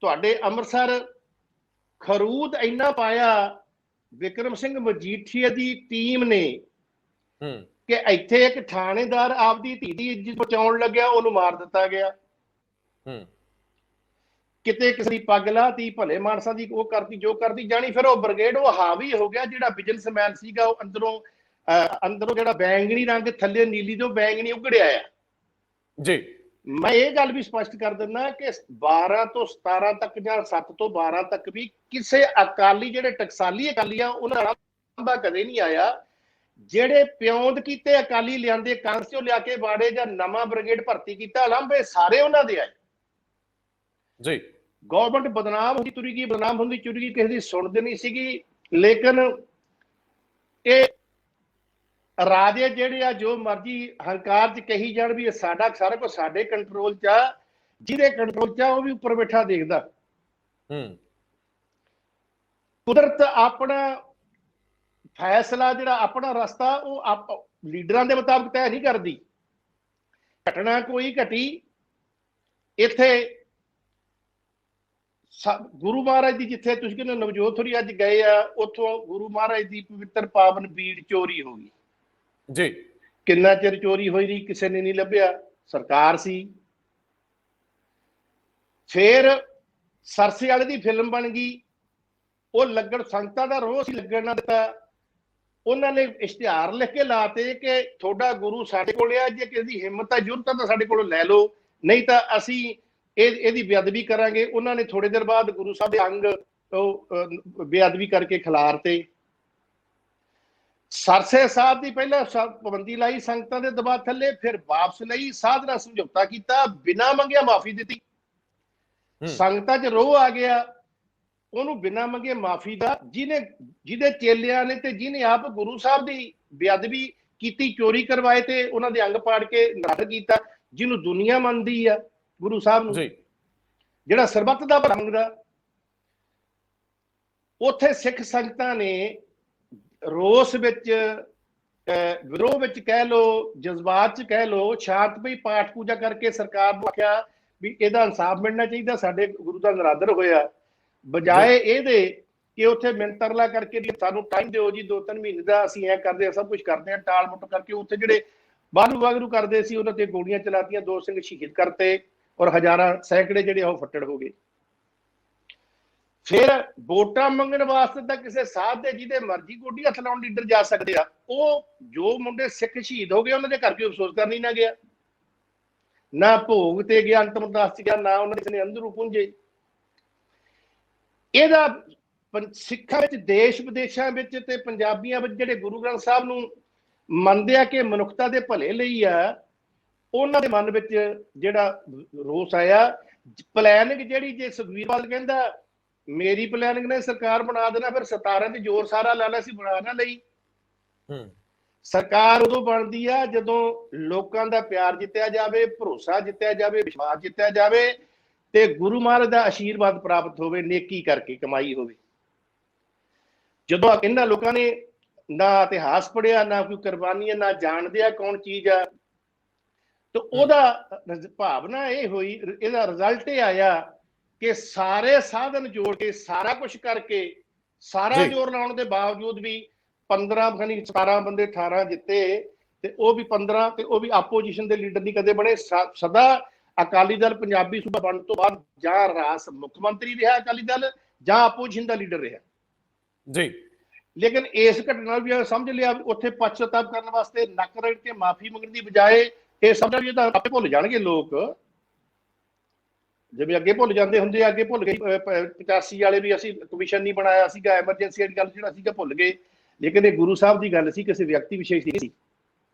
ਤੁਹਾਡੇ ਅੰਮ੍ਰਿਤਸਰ ਖਰੂਦ ਇੰਨਾ ਪਾਇਆ ਵਿਕਰਮ ਸਿੰਘ ਮਜੀਠੀਆ ਦੀ ਟੀਮ ਨੇ ਕਿ ਇੱਥੇ ਇੱਕ ਥਾਣੇਦਾਰ ਆਪਦੀ ਧੀ ਦੀ ਇੱਜ਼ਤ ਬਚਾਉਣ ਲੱਗਿਆ, ਉਹਨੂੰ ਮਾਰ ਦਿੱਤਾ ਗਿਆ। ਕਿਤੇ ਕਿਸੇ ਦੀ ਪੱਗ ਲਾਤੀ, ਭਲੇ ਮਾਨਸਾਂ ਦੀ ਉਹ ਕਰਤੀ ਜੋ ਕਰਤੀ ਜਾਣੀ, ਫਿਰ ਉਹ ਬ੍ਰਿਗੇਡ ਉਹ ਹਾਵੀ ਹੋ ਗਿਆ। ਜਿਹੜਾ ਬਿਜ਼ਨਸਮੈਨ ਸੀਗਾ ਉਹ ਅੰਦਰੋਂ ਜਿਹੜਾ ਬੈਂਗਣੀ ਰੰਗ ਥੱਲੇ ਨੀਲੀ ਤੋਂ ਬੈਂਗਣੀ ਉਗੜਿਆ ਆ ਜੀ। ਮੈਂ ਇਹ ਗੱਲ ਵੀ ਸਪਸ਼ਟ ਕਰ ਦਿੰਦਾ ਕਿ 12 ਤੋਂ 17 ਤੱਕ ਜਾਂ 7 ਤੋਂ 12 ਤੱਕ ਵੀ ਕਿਸੇ ਅਕਾਲੀ ਜਿਹੜੇ ਟਕਸਾਲੀ ਅਕਾਲੀ ਆ ਉਹਨਾਂ ਦਾ ਕਦੇ ਨਹੀਂ ਆਇਆ। ਜਿਹੜੇ ਪਿਉਂਦ ਕੀਤੇ ਅਕਾਲੀ ਲਿਆਂਦੇ, ਕਾਂਗਰਸ ਲਿਆ ਕੇ ਬਾੜੇ ਜਾਂ ਨਵਾਂ ਬ੍ਰਿਗੇਡ ਭਰਤੀ ਕੀਤਾ ਲਾਂਭੇ, ਸਾਰੇ ਉਹਨਾਂ ਦੇ ਆਏ ਜੀ। ਗਵਰਨਮੈਂਟ ਬਦਨਾਮ ਹੁੰਦੀ ਤੁਰੀ ਗਈ, ਬਦਨਾਮ ਹੁੰਦੀ ਤੁਰੀ ਗਈ, ਕਿਸੇ ਦੀ ਸੁਣਦੇ ਨਹੀਂ ਸੀਗੀ। ਲੇਕਿਨ ਇਹ ਰਾਜੇ ਜਿਹੜੇ ਆ ਜੋ ਮਰਜੀ ਹੰਕਾਰ 'ਚ ਕਹੀ ਜਾਣ ਵੀ ਸਾਡਾ ਸਾਰਾ ਕੁਝ ਸਾਡੇ ਕੰਟਰੋਲ 'ਚ ਆ, ਜਿਹਦੇ ਕੰਟਰੋਲ 'ਚ ਆ ਉਹ ਵੀ ਉੱਪਰ ਬੈਠਾ ਦੇਖਦਾ। ਕੁਦਰਤ ਆਪਣਾ ਫੈਸਲਾ, ਜਿਹੜਾ ਆਪਣਾ ਰਸਤਾ, ਉਹ ਲੀਡਰਾਂ ਦੇ ਮੁਤਾਬਕ ਤੈਅ ਨਹੀਂ ਕਰਦੀ। ਘਟਨਾ ਕੋਈ ਘਟੀ ਇੱਥੇ ਗੁਰੂ ਮਹਾਰਾਜ ਦੀ, ਜਿੱਥੇ ਤੁਸੀਂ ਕਹਿੰਦੇ ਨਵਜੋਤ ਹੋਰੀ ਅੱਜ ਗਏ ਆ, ਉੱਥੋਂ ਗੁਰੂ ਮਹਾਰਾਜ ਦੀ ਪਵਿੱਤਰ ਪਾਵਨ ਬੀੜ ਚੋਰੀ ਹੋ ਗਈ ਜੀ। ਕਿੰਨਾ ਚਿਰ ਚੋਰੀ ਹੋਈ ਰਹੀ, ਕਿਸੇ ਨੇ ਨਹੀਂ ਲੱਭਿਆ, ਸਰਕਾਰ ਸੀ। ਫਿਰ ਸਰਸੇ ਵਾਲੇ ਦੀ ਫਿਲਮ ਬਣ ਗਈ, ਉਹ ਲੱਗਣ ਸੰਗਤਾਂ ਦਾ ਰੋਹ ਸੀ, ਲੱਗਣ ਨਾ ਦਿੱਤਾ। ਉਹਨਾਂ ਨੇ ਇਸ਼ਤਿਹਾਰ ਲਿਖ ਕੇ ਲਾਤੇ ਕਿ ਤੁਹਾਡਾ ਗੁਰੂ ਸਾਡੇ ਕੋਲ ਆ, ਜੇ ਕਿਸੇ ਦੀ ਹਿੰਮਤ ਹੈ ਜੁਰਤ ਹੈ ਤਾਂ ਸਾਡੇ ਕੋਲੋਂ ਲੈ ਲਓ, ਨਹੀਂ ਤਾਂ ਅਸੀਂ ਇਹਦੀ ਬੇਅਦਬੀ ਕਰਾਂਗੇ। ਉਹਨਾਂ ਨੇ ਥੋੜੇ ਦੇਰ ਬਾਅਦ ਗੁਰੂ ਸਾਹਿਬ ਦੇ ਅੰਗ ਬੇਅਦਬੀ ਕਰਕੇ ਖਿਲਾਰਤੇ। ਸਰਸੇ ਸਾਹਿਬ ਦੀ ਪਹਿਲਾਂ ਪਾਬੰਦੀ ਲਾਈ ਸੰਗਤਾਂ ਦੇ ਦਬਾਅ ਥੱਲੇ, ਫਿਰ ਵਾਪਸ ਲਈ, ਸਾਧਨਾ ਸਮਝੌਤਾ ਕੀਤਾ, ਬਿਨਾਂ ਮੰਗਿਆ ਮਾਫੀ ਦਿੱਤੀ। ਸੰਗਤਾਂ 'ਚ ਰੋਹ ਆ ਗਿਆ, ਉਹਨੂੰ ਬਿਨਾਂ ਮੰਗੇ ਮਾਫੀ ਦਾ, ਜਿਹਦੇ ਚੇਲਿਆਂ ਨੇ ਤੇ ਜਿਹਨੇ ਆਪ ਗੁਰੂ ਸਾਹਿਬ ਦੀ ਬੇਅਦਬੀ ਕੀਤੀ, ਚੋਰੀ ਕਰਵਾਏ ਤੇ ਉਹਨਾਂ ਦੇ ਅੰਗ ਪਾੜ ਕੇ ਨਾਟਕ ਕੀਤਾ, ਜਿਹਨੂੰ ਦੁਨੀਆ ਮੰਨਦੀ ਆ ਗੁਰੂ ਸਾਹਿਬ ਨੂੰ, ਜਿਹੜਾ ਸਰਬੱਤ ਦਾ ਭਲਾ ਮੰਗਦਾ। ਉੱਥੇ ਸਿੱਖ ਸੰਗਤਾਂ ਨੇ ਰੋਸ ਵਿੱਚ, ਵਿਰੋਧ ਵਿੱਚ ਕਹਿ ਲੋ, ਜਜ਼ਬਾਤ 'ਚ ਕਹਿ ਲੋ, ਸ਼ਾਂਤਮਈ ਪਾਠ ਪੂਜਾ ਕਰਕੇ ਸਰਕਾਰ ਨੂੰ ਆਖਿਆ ਵੀ ਇਹਦਾ ਇਨਸਾਫ ਮਿਲਣਾ ਚਾਹੀਦਾ, ਸਾਡੇ ਗੁਰੂ ਦਾ ਨਰਾਦਰ ਹੋਇਆ। ਬਜਾਏ ਇਹਦੇ ਕਿ ਉੱਥੇ ਮਿੰਤਰਲਾ ਕਰਕੇ ਵੀ ਸਾਨੂੰ ਟਾਈਮ ਦਿਓ ਜੀ 2-3 ਮਹੀਨੇ ਦਾ, ਅਸੀਂ ਐ ਕਰਦੇ ਹਾਂ, ਸਭ ਕੁਝ ਕਰਦੇ ਹਾਂ, ਟਾਲ ਮਟੋਲ ਕਰਕੇ ਉੱਥੇ ਜਿਹੜੇ ਵਾਹਿਗੁਰੂ ਕਰਦੇ ਸੀ ਉਹਨਾਂ ਤੇ ਗੋਲੀਆਂ ਚਲਾਤੀਆਂ, 2 ਸਿੰਘ ਸ਼ਹੀਦ ਕਰਤੇ, ਔਰ ਹਜ਼ਾਰਾਂ ਸੈਂਕੜੇ ਜਿਹੜੇ ਉਹ ਫੱਟੜ ਹੋ ਗਏ। ਫਿਰ ਵੋਟਾਂ ਮੰਗਣ ਵਾਸਤੇ ਤਾਂ ਕਿਸੇ ਸਾਧ ਦੇ ਜਿਹਦੇ ਮਰਜ਼ੀ ਗੋਡੀ ਹੱਥ ਲਾਉਣ ਲੀਡਰ ਜਾ ਸਕਦੇ ਆ। ਉਹ ਜੋ ਮੁੰਡੇ ਸਿੱਖ ਸ਼ਹੀਦ ਹੋ ਗਏ ਉਹਨਾਂ ਦੇ ਘਰ ਕੋਈ ਅਫਸੋਸ ਕਰਨੀ ਨਾ ਗਿਆ, ਨਾ ਭੋਗ ਤੇ ਗਿਆ, ਅੰਤਮ ਅਰਦਾਸ 'ਚ ਗਿਆ, ਨਾ ਉਹਨਾਂ ਦੇ ਨੇ ਅੰਦਰੋਂ ਪੁੰਜੇ। ਇਹਦਾ ਸਿੱਖਾਂ ਵਿੱਚ, ਦੇਸ਼ ਵਿਦੇਸ਼ਾਂ ਵਿੱਚ ਤੇ ਪੰਜਾਬੀਆਂ ਵਿੱਚ ਜਿਹੜੇ ਗੁਰੂ ਗ੍ਰੰਥ ਸਾਹਿਬ ਨੂੰ ਮੰਨਦੇ ਆ ਕਿ ਮਨੁੱਖਤਾ ਦੇ ਭਲੇ ਲਈ ਆ, ਉਹਨਾਂ ਦੇ ਮਨ ਵਿੱਚ ਜਿਹੜਾ ਰੋਸ ਆਇਆ। ਪਲੈਨਿੰਗ ਜਿਹੜੀ, ਜੇ ਸੁਖਬੀਰ ਬਾਦਲ ਕਹਿੰਦਾ ਮੇਰੀ ਪਲੈਨਿੰਗ ਨੇ ਸਰਕਾਰ ਬਣਾ ਦੇਣਾ, ਫਿਰ 17 ਤੇ ਜ਼ੋਰ ਸਾਰਾ ਲਾ ਲਿਆ ਸੀ, ਬਣਾ ਨਾ ਲਈ। ਸਰਕਾਰ ਉਦੋਂ ਬਣਦੀ ਆ ਜਦੋਂ ਲੋਕਾਂ ਦਾ ਪਿਆਰ ਜਿੱਤਿਆ ਜਾਵੇ, ਭਰੋਸਾ ਜਿੱਤਿਆ ਜਾਵੇ, ਵਿਸ਼ਵਾਸ ਜਿੱਤਿਆ ਜਾਵੇ ਤੇ ਗੁਰੂ ਮਹਾਰਾਜ ਦਾ ਆਸ਼ੀਰਵਾਦ ਪ੍ਰਾਪਤ ਹੋਵੇ, ਨੇਕੀ ਕਰਕੇ ਕਮਾਈ ਹੋਵੇ। ਜਦੋਂ ਇਹਨਾਂ ਲੋਕਾਂ ਨੇ ਨਾ ਇਤਿਹਾਸ ਪੜ੍ਹਿਆ, ਨਾ ਕੋਈ ਕੁਰਬਾਨੀਆਂ, ਨਾ ਜਾਣਦੇ ਆ ਕੌਣ ਚੀਜ਼ ਆ, ਤੇ ਉਹਦਾ ਭਾਵਨਾ ਇਹ ਹੋਈ, ਇਹਦਾ ਰਿਜ਼ਲਟ ਇਹ ਆਇਆ ਕਿ ਸਾਰੇ ਸਾਧਨ ਜੋੜ ਕੇ, ਸਾਰਾ ਕੁਝ ਕਰਕੇ, ਸਾਰਾ ਜ਼ੋਰ ਲਾਉਣ ਦੇ ਬਾਵਜੂਦ ਵੀ 15 17 ਬੰਦੇ 18 ਜਿੱਤੇ, ਤੇ ਉਹ ਵੀ 15, ਤੇ ਉਹ ਵੀ ਆਪੋਜੀਸ਼ਨ ਦੇ ਲੀਡਰ ਨਹੀਂ ਕਦੇ ਬਣੇ। ਸਦਾ ਅਕਾਲੀ ਦਲ ਪੰਜਾਬੀ ਸੂਬਾ ਬਣਨ ਤੋਂ ਬਾਅਦ ਜਾਂ ਰਾਸ ਮੁੱਖ ਮੰਤਰੀ ਰਿਹਾ ਅਕਾਲੀ ਦਲ, ਜਾਂ ਆਪੋਜੀਸ਼ਨ ਦਾ ਲੀਡਰ ਰਿਹਾ ਜੀ। ਲੇਕਿਨ ਇਸ ਘਟਨਾ ਵੀ ਸਮਝ ਲਿਆ, ਉੱਥੇ ਪਛਤਾਪ ਕਰਨ ਵਾਸਤੇ ਨੱਕ ਰਗੜ ਕੇ ਮਾਫੀ ਮੰਗਣ ਦੀ ਬਜਾਏ ਇਹ ਸਮਝ ਵੀ ਤਾਂ ਆਪੇ ਭੁੱਲ ਜਾਣਗੇ ਲੋਕ, ਜਿਵੇਂ ਅੱਗੇ ਭੁੱਲ ਜਾਂਦੇ ਹੁੰਦੇ ਆ। ਅੱਗੇ ਭੁੱਲ ਗਏ 85 ਵਾਲੇ ਵੀ, ਅਸੀਂ ਕਮਿਸ਼ਨ ਨਹੀਂ ਬਣਾਇਆ ਸੀਗਾ, ਐਮਰਜੈਂਸੀ ਵਾਲੀ ਗੱਲ ਜਿਹੜਾ ਸੀਗਾ ਭੁੱਲ ਗਏ। ਲੇਕਿਨ ਇਹ ਗੁਰੂ ਸਾਹਿਬ ਦੀ ਗੱਲ ਸੀ, ਕਿਸੇ ਵਿਅਕਤੀ ਵਿਸ਼ੇਸ਼ ਦੀ ਸੀ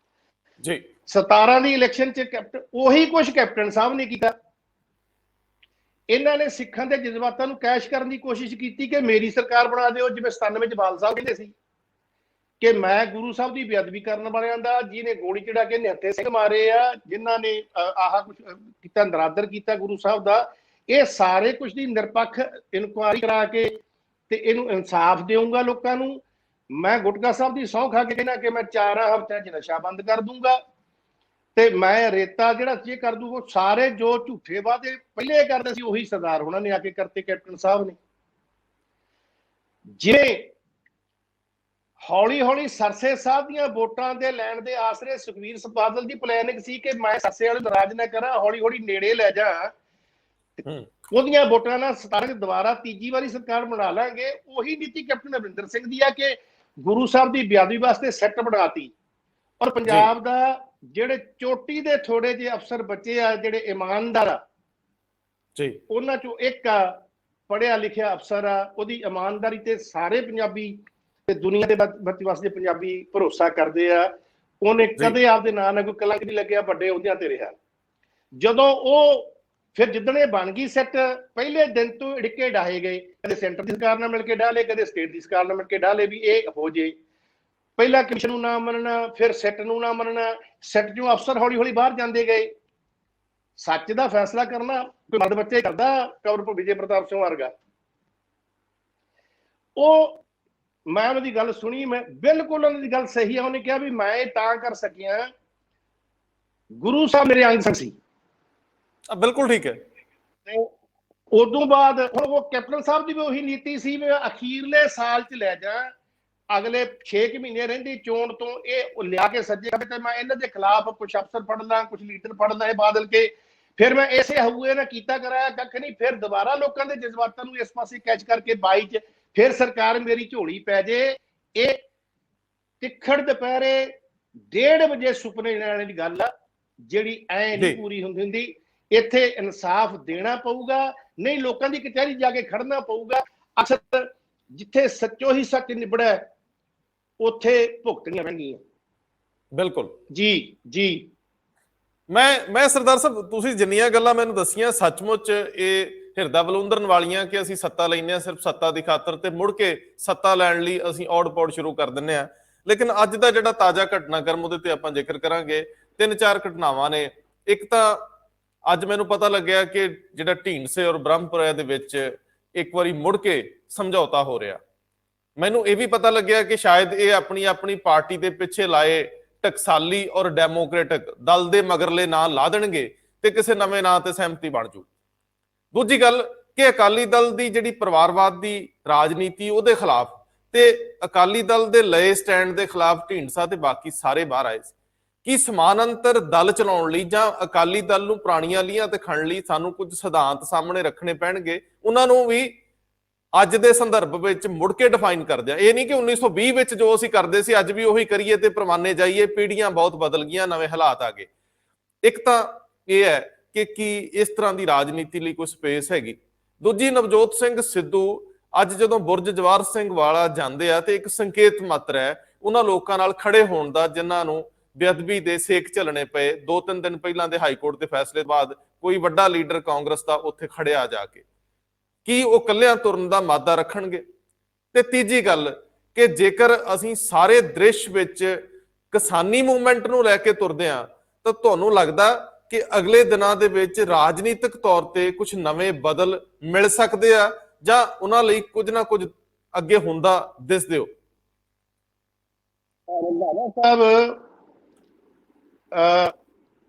ਜੀ। 17 ਦੀ ਇਲੈਕਸ਼ਨ ਚ ਕੈਪਟਨ ਉਹੀ ਕੁਝ ਕੈਪਟਨ ਸਾਹਿਬ ਨੇ ਕੀਤਾ। ਇਹਨਾਂ ਨੇ ਸਿੱਖਾਂ ਦੇ ਜਜ਼ਬਾਤਾਂ ਨੂੰ ਕੈਸ਼ ਕਰਨ ਦੀ ਕੋਸ਼ਿਸ਼ ਕੀਤੀ ਕਿ ਮੇਰੀ ਸਰਕਾਰ ਬਣਾ ਦਿਓ, ਜਿਵੇਂ 97 ਚ ਬਾਲ ਸਾਹਿਬ ਕਹਿੰਦੇ ਸੀ ਕਿ ਮੈਂ ਗੁਰੂ ਸਾਹਿਬ ਦੀ ਬੇਅਦਬੀ ਕਰਨ ਵਾਲਿਆਂ ਦਾ, ਜਿਹਨੇ ਗੋਲੀ ਚੜਾ ਕੇ ਨਿਹੱਥੇ ਸਿੰਘ ਮਾਰੇ ਆ, ਜਿਨ੍ਹਾਂ ਨੇ ਆਹ ਕੁਝ ਕੀਤਾ, ਨਰਾਦਰ ਕੀਤਾ ਗੁਰੂ ਸਾਹਿਬ ਦਾ, ਇਹ ਸਾਰੇ ਕੁਝ ਦੀ ਨਿਰਪੱਖ ਇਨਕੁਆਇਰੀ ਕਰਾ ਕੇ ਤੇ ਇਹਨੂੰ ਇਨਸਾਫ ਦੇਊਂਗਾ ਲੋਕਾਂ ਨੂੰ। ਮੈਂ ਗੁਟਕਾ ਸਾਹਿਬ ਦੀ ਸਹੁੰ ਖਾ ਕੇ ਕਹਿਣਾ ਕਿ ਮੈਂ 4 ਹਫ਼ਤਿਆਂ 'ਚ ਨਸ਼ਾ ਬੰਦ ਕਰ ਦੂੰਗਾ, ਤੇ ਮੈਂ ਰੇਤਾ ਜਿਹੜਾ ਜੇ ਕਰ ਦੂੰਗਾ। ਉਹ ਸਾਰੇ ਜੋ ਝੂਠੇ ਵਾਅਦੇ ਪਹਿਲੇ ਕਰਦੇ ਸੀ ਉਹੀ ਸਰਦਾਰ ਹੋਣਾ ਨੇ ਆ ਕੇ ਕਰਤੇ, ਕੈਪਟਨ ਸਾਹਿਬ ਨੇ। ਜਿਵੇਂ ਹੌਲੀ ਹੌਲੀ ਸਰਸੇ ਸਾਹਿਬ ਦੀਆਂ ਵੋਟਾਂ ਦੇ ਲੈਣ ਦੇ ਆਸਰੇ ਸੁਖਵੀਰ ਬਾਦਲ ਦੀ ਪਲੈਨਿੰਗ ਸੀ ਕਿ ਮੈਂ ਸਰਸੇ ਵਾਲੇ ਨਾਰਾਜ਼ ਨਾ ਕਰਾਂ, ਹੌਲੀ ਹੌਲੀ ਨੇੜੇ ਲੈ ਜਾ, ਉਹਦੀਆਂ ਵੋਟਾਂ ਨਾਲ 17 ਚ ਦੁਬਾਰਾ ਤੀਜੀ ਵਾਰੀ ਸਰਕਾਰ ਬਣਾ ਲਾਂਗੇ। ਉਹੀ ਨੀਤੀ ਕੈਪਟਨ ਅਮਰਿੰਦਰ ਸਿੰਘ ਦੀ ਆ ਕਿ ਗੁਰੂ ਸਾਹਿਬ ਦੀ ਬੇਅਦਬੀ ਵਾਸਤੇ ਸੈੱਟ ਬਣਾਤੀ। ਔਰ ਪੰਜਾਬ ਦਾ ਜਿਹੜੇ ਚੋਟੀ ਦੇ ਥੋੜੇ ਜਿਹੇ ਅਫਸਰ ਬੱਚੇ ਆ, ਜਿਹੜੇ ਇਮਾਨਦਾਰ ਆ ਜੀ, ਉਹਨਾਂ ਚੋਂ ਇੱਕ ਆ ਪੜ੍ਹਿਆ ਲਿਖਿਆ ਅਫਸਰ ਆ, ਉਹਦੀ ਇਮਾਨਦਾਰੀ ਤੇ ਸਾਰੇ ਪੰਜਾਬੀ ਤੇ ਦੁਨੀਆ ਦੇ ਬੱਚੇ ਵਾਸਤੇ ਪੰਜਾਬੀ ਭਰੋਸਾ ਕਰਦੇ ਆ। ਉਹਨੇ ਕਦੇ ਆਪਦੇ ਨਾਂ ਨਾਲ ਕੋਈ ਕਲੰਕ ਨਹੀਂ ਲੱਗਿਆ, ਵੱਡੇ ਅਹੁਦਿਆਂ ਤੇ ਰਿਹਾ। ਜਦੋਂ ਉਹ ਫਿਰ ਜਿੱਦਣੇ ਬਣ ਗਈ ਸੈੱਟ, ਪਹਿਲੇ ਦਿਨ ਤੋਂ ਇੜਕੇ ਡਾਹੇ ਗਏ, ਕਦੇ ਸੈਂਟਰ ਦੀ ਸਰਕਾਰ ਨਾਲ ਮਿਲ ਕੇ ਡਾਲੇ, ਕਦੇ ਸਟੇਟ ਦੀ ਸਰਕਾਰ ਨਾਲ ਮਿਲ ਕੇ ਡਾਲੇ ਵੀ ਇਹ ਹੋ ਜੇ। ਪਹਿਲਾਂ ਕਮਿਸ਼ਨ ਨੂੰ ਨਾ ਮੰਨਣਾ, ਫਿਰ ਸੈੱਟ ਨੂੰ ਨਾ ਮੰਨਣਾ, ਸੈੱਟ ਚੋਂ ਅਫਸਰ ਹੌਲੀ ਹੌਲੀ ਬਾਹਰ ਜਾਂਦੇ ਗਏ। ਸੱਚ ਦਾ ਫੈਸਲਾ ਕਰਨਾ ਕੋਈ ਮਰਦ ਬੱਚੇ ਕਰਦਾ, ਕਵਰਪੁਰ ਵਿਜੇ ਪ੍ਰਤਾਪ ਸਿੰਘ ਵਰਗਾ। ਉਹ ਮੈਂ ਉਹਨਾਂ ਦੀ ਗੱਲ ਸੁਣੀ, ਮੈਂ ਬਿਲਕੁਲ ਉਹਨਾਂ ਦੀ ਗੱਲ ਸਹੀ ਆ। ਉਹਨੇ ਕਿਹਾ ਵੀ ਮੈਂ ਇਹ ਤਾਂ ਕਰ ਸਕਿਆ, ਗੁਰੂ ਸਾਹਿਬ ਮੇਰੇ ਅੰਗ ਸੰਗ ਸੀ। ਬਿਲਕੁਲ ਠੀਕ ਹੈ। ਤੇ ਉਦੋਂ ਬਾਅਦ ਹੁਣ ਉਹ ਕੈਪਟਨ ਸਾਹਿਬ ਦੀ ਵੀ ਉਹੀ ਨੀਤੀ ਸੀ ਵੀ ਅਖੀਰਲੇ ਸਾਲ ਚ ਲੈ ਜਾ, ਅਗਲੇ 6 ਮਹੀਨੇ ਰਹਿੰਦੀ ਚੋਣ ਤੋਂ ਇਹ ਲਿਆ ਕੇ ਸੱਜੇ ਖੱਬੇ ਤੇ ਮੈਂ ਇਹਨਾਂ ਦੇ ਖਿਲਾਫ ਕੁਝ ਅਫਸਰ ਫੜ ਲਾਂ, ਕੁਝ ਲੀਡਰ ਫੜ ਲਾਂ, ਇਹ ਬਾਦਲ ਕੇ ਫਿਰ ਮੈਂ ਇਸੇ ਹਊਏ ਨਾਲ ਕੀਤਾ ਕਰਾਇਆ ਕੱਖ ਨਹੀਂ। ਫਿਰ ਦੁਬਾਰਾ ਲੋਕਾਂ ਦੇ ਜਜ਼ਬਾਤਾਂ ਨੂੰ ਇਸ ਪਾਸੇ ਕੈਚ ਕਰਕੇ 22 ਚ ਫਿਰ ਸਰਕਾਰ ਮੇਰੀ ਝੋਲੀ ਪੈ ਜੇ। ਇਹ ਤਿੱਖੜ ਦੁਪਹਿਰੇ 1:30 ਵਜੇ ਸੁਪਨੇ ਲੈਣ ਦੀ ਗੱਲ ਆ, ਜਿਹੜੀ ਐ ਨਹੀਂ ਪੂਰੀ ਹੁੰਦੀ। ਇੱਥੇ ਇਨਸਾਫ ਦੇਣਾ ਪਊਗਾ, ਨਹੀਂ ਲੋਕਾਂ ਦੀ ਕਚਹਿਰੀ ਜਾ ਕੇ ਖੜਨਾ ਪਊਗਾ। ਅਕਸਰ ਜਿੱਥੇ ਸੱਚੋ ਹੀ ਸੱਚ ਨਿਬੜਿਆ ਉੱਥੇ ਭੁਗਤਣੀਆਂ ਪੈਣਗੀਆਂ। ਬਿਲਕੁਲ ਜੀ ਜੀ। ਮੈਂ ਸਰਦਾਰ ਸਾਹਿਬ, ਤੁਸੀਂ ਜਿੰਨੀਆਂ ਗੱਲਾਂ ਮੈਨੂੰ ਦੱਸੀਆਂ ਸੱਚਮੁੱਚ ਇਹ ਹਿਰਦਾ ਬਲੂੰਦਰਨ ਵਾਲੀਆਂ ਕਿ ਅਸੀਂ ਸੱਤਾ ਲੈਂਦੇ ਹਾਂ ਸਿਰਫ ਸੱਤਾ ਦੀ ਖਾਤਰ, ਤੇ ਮੁੜ ਕੇ ਸੱਤਾ ਲੈਣ ਲਈ ਅਸੀਂ ਔੜ-ਪੌੜ ਸ਼ੁਰੂ ਕਰ ਦਿੰਦੇ ਹਾਂ। ਲੇਕਿਨ ਅੱਜ ਦਾ ਜਿਹੜਾ ਤਾਜ਼ਾ ਘਟਨਾਕ੍ਰਮ ਉਹਦੇ ਤੇ ਆਪਾਂ ਜ਼ਿਕਰ ਕਰਾਂਗੇ। 3-4 ਘਟਨਾਵਾਂ ਨੇ। ਇੱਕ ਤਾਂ ਅੱਜ ਮੈਨੂੰ ਪਤਾ ਲੱਗਿਆ ਕਿ ਜਿਹੜਾ ਢੀਂਡਸੇ ਔਰ ਬ੍ਰਹਮਪੁਰਾ ਦੇ ਵਿੱਚ ਇੱਕ ਵਾਰੀ ਮੁੜ ਕੇ ਸਮਝੌਤਾ ਹੋ ਰਿਹਾ। ਮੈਨੂੰ ਇਹ ਵੀ ਪਤਾ ਲੱਗਿਆ ਕਿ ਸ਼ਾਇਦ ਇਹ ਆਪਣੀ ਪਾਰਟੀ ਦੇ ਪਿੱਛੇ ਲਾਏ ਟਕਸਾਲੀ ਔਰ ਡੈਮੋਕ੍ਰੈਟਿਕ ਦਲ ਦੇ ਮਗਰਲੇ ਨਾਂ ਲਾ ਦੇਣਗੇ ਤੇ ਕਿਸੇ ਨਵੇਂ ਨਾਂ ਤੇ ਸਹਿਮਤੀ ਬਣ ਜੂ। ਦੂਜੀ ਗੱਲ ਕਿ ਅਕਾਲੀ ਦਲ ਦੀ ਜਿਹੜੀ ਪਰਿਵਾਰਵਾਦ ਦੀ ਰਾਜਨੀਤੀ ਉਹਦੇ ਖਿਲਾਫ ਤੇ ਅਕਾਲੀ ਦਲ ਦੇ ਲਏ ਸਟੈਂਡ ਦੇ ਖਿਲਾਫ ਢੀਂਡਸਾ ਤੇ ਬਾਕੀ ਸਾਰੇ ਬਾਹਰ ਆਏ ਸੀ। ਕੀ ਸਮਾਨਾਂਤਰ ਦਲ ਚਲਾਉਣ ਲਈ ਜਾਂ ਅਕਾਲੀ ਦਲ ਨੂੰ ਪੁਰਾਣੀਆਂ ਲੀਹਾਂ ਤੇ ਖੜਨ ਲਈ ਸਾਨੂੰ ਕੁਝ ਸਿਧਾਂਤ ਸਾਹਮਣੇ ਰੱਖਣੇ ਪੈਣਗੇ, ਉਹਨਾਂ ਨੂੰ ਵੀ ਅੱਜ ਦੇ ਸੰਦਰਭ ਵਿੱਚ ਮੁੜ ਕੇ ਡਿਫਾਈਨ ਕਰਦੇ ਆ। ਇਹ ਨਹੀਂ ਕਿ 1920 ਵਿੱਚ ਜੋ ਅਸੀਂ ਕਰਦੇ ਸੀ ਅੱਜ ਵੀ ਉਹੀ ਕਰੀਏ ਤੇ ਪ੍ਰਵਾਨੇ ਜਾਈਏ। ਪੀੜ੍ਹੀਆਂ ਬਹੁਤ ਬਦਲ ਗਈਆਂ, ਨਵੇਂ ਹਾਲਾਤ ਆ ਗਏ। ਇੱਕ ਤਾਂ ਇਹ ਹੈ ਕਿ ਕੀ ਇਸ ਤਰ੍ਹਾਂ ਦੀ ਰਾਜਨੀਤੀ ਲਈ ਕੋਈ ਸਪੇਸ ਹੈਗੀ। ਦੂਜੀ, ਨਵਜੋਤ ਸਿੰਘ ਸਿੱਧੂ ਅੱਜ ਜਦੋਂ ਬੁਰਜ ਜਵਾਹਰ ਸਿੰਘ ਵਾਲਾ ਜਾਂਦੇ ਆ ਤੇ ਇੱਕ ਸੰਕੇਤ ਮਾਤਰ ਹੈ ਉਹਨਾਂ ਲੋਕਾਂ ਨਾਲ ਖੜੇ ਹੋਣ ਦਾ ਜਿਨ੍ਹਾਂ ਨੂੰ ਬੇਅਦਬੀ ਦੇ ਸੇਕ ਝੱਲਣੇ ਪਏ। 2-3 ਦਿਨ ਪਹਿਲਾਂ ਦੇ ਹਾਈ ਕੋਰਟ ਦੇ ਫੈਸਲੇ ਤੋਂ ਬਾਅਦ ਕੋਈ ਵੱਡਾ ਲੀਡਰ ਕਾਂਗਰਸ ਦਾ ਉੱਥੇ ਖੜਿਆ ਜਾ ਕੇ। ਕੀ ਉਹ ਇਕੱਲਿਆਂ ਤੁਰਨ ਦਾ ਮਾਦਾ ਰੱਖਣਗੇ? ਤੇ ਤੀਜੀ ਗੱਲ ਕਿ ਜੇਕਰ ਅਸੀਂ ਸਾਰੇ ਦ੍ਰਿਸ਼ ਵਿੱਚ ਕਿਸਾਨੀ ਮੂਵਮੈਂਟ ਨੂੰ ਲੈ ਕੇ ਤੁਰਦੇ ਹਾਂ ਤਾਂ ਤੁਹਾਨੂੰ ਲੱਗਦਾ ਕਿ ਅਗਲੇ ਦਿਨਾਂ ਦੇ ਵਿੱਚ ਰਾਜਨੀਤਿਕ ਤੌਰ ਤੇ ਕੁਝ ਨਵੇਂ ਬਦਲ ਮਿਲ ਸਕਦੇ ਆ, ਜਾਂ ਉਹਨਾਂ ਲਈ ਕੁਝ ਨਾ ਕੁਝ ਅੱਗੇ ਹੁੰਦਾ ਦਿਸਦੇ ਹੋ? ਰੰਧਾਵਾ ਸਾਹਿਬ,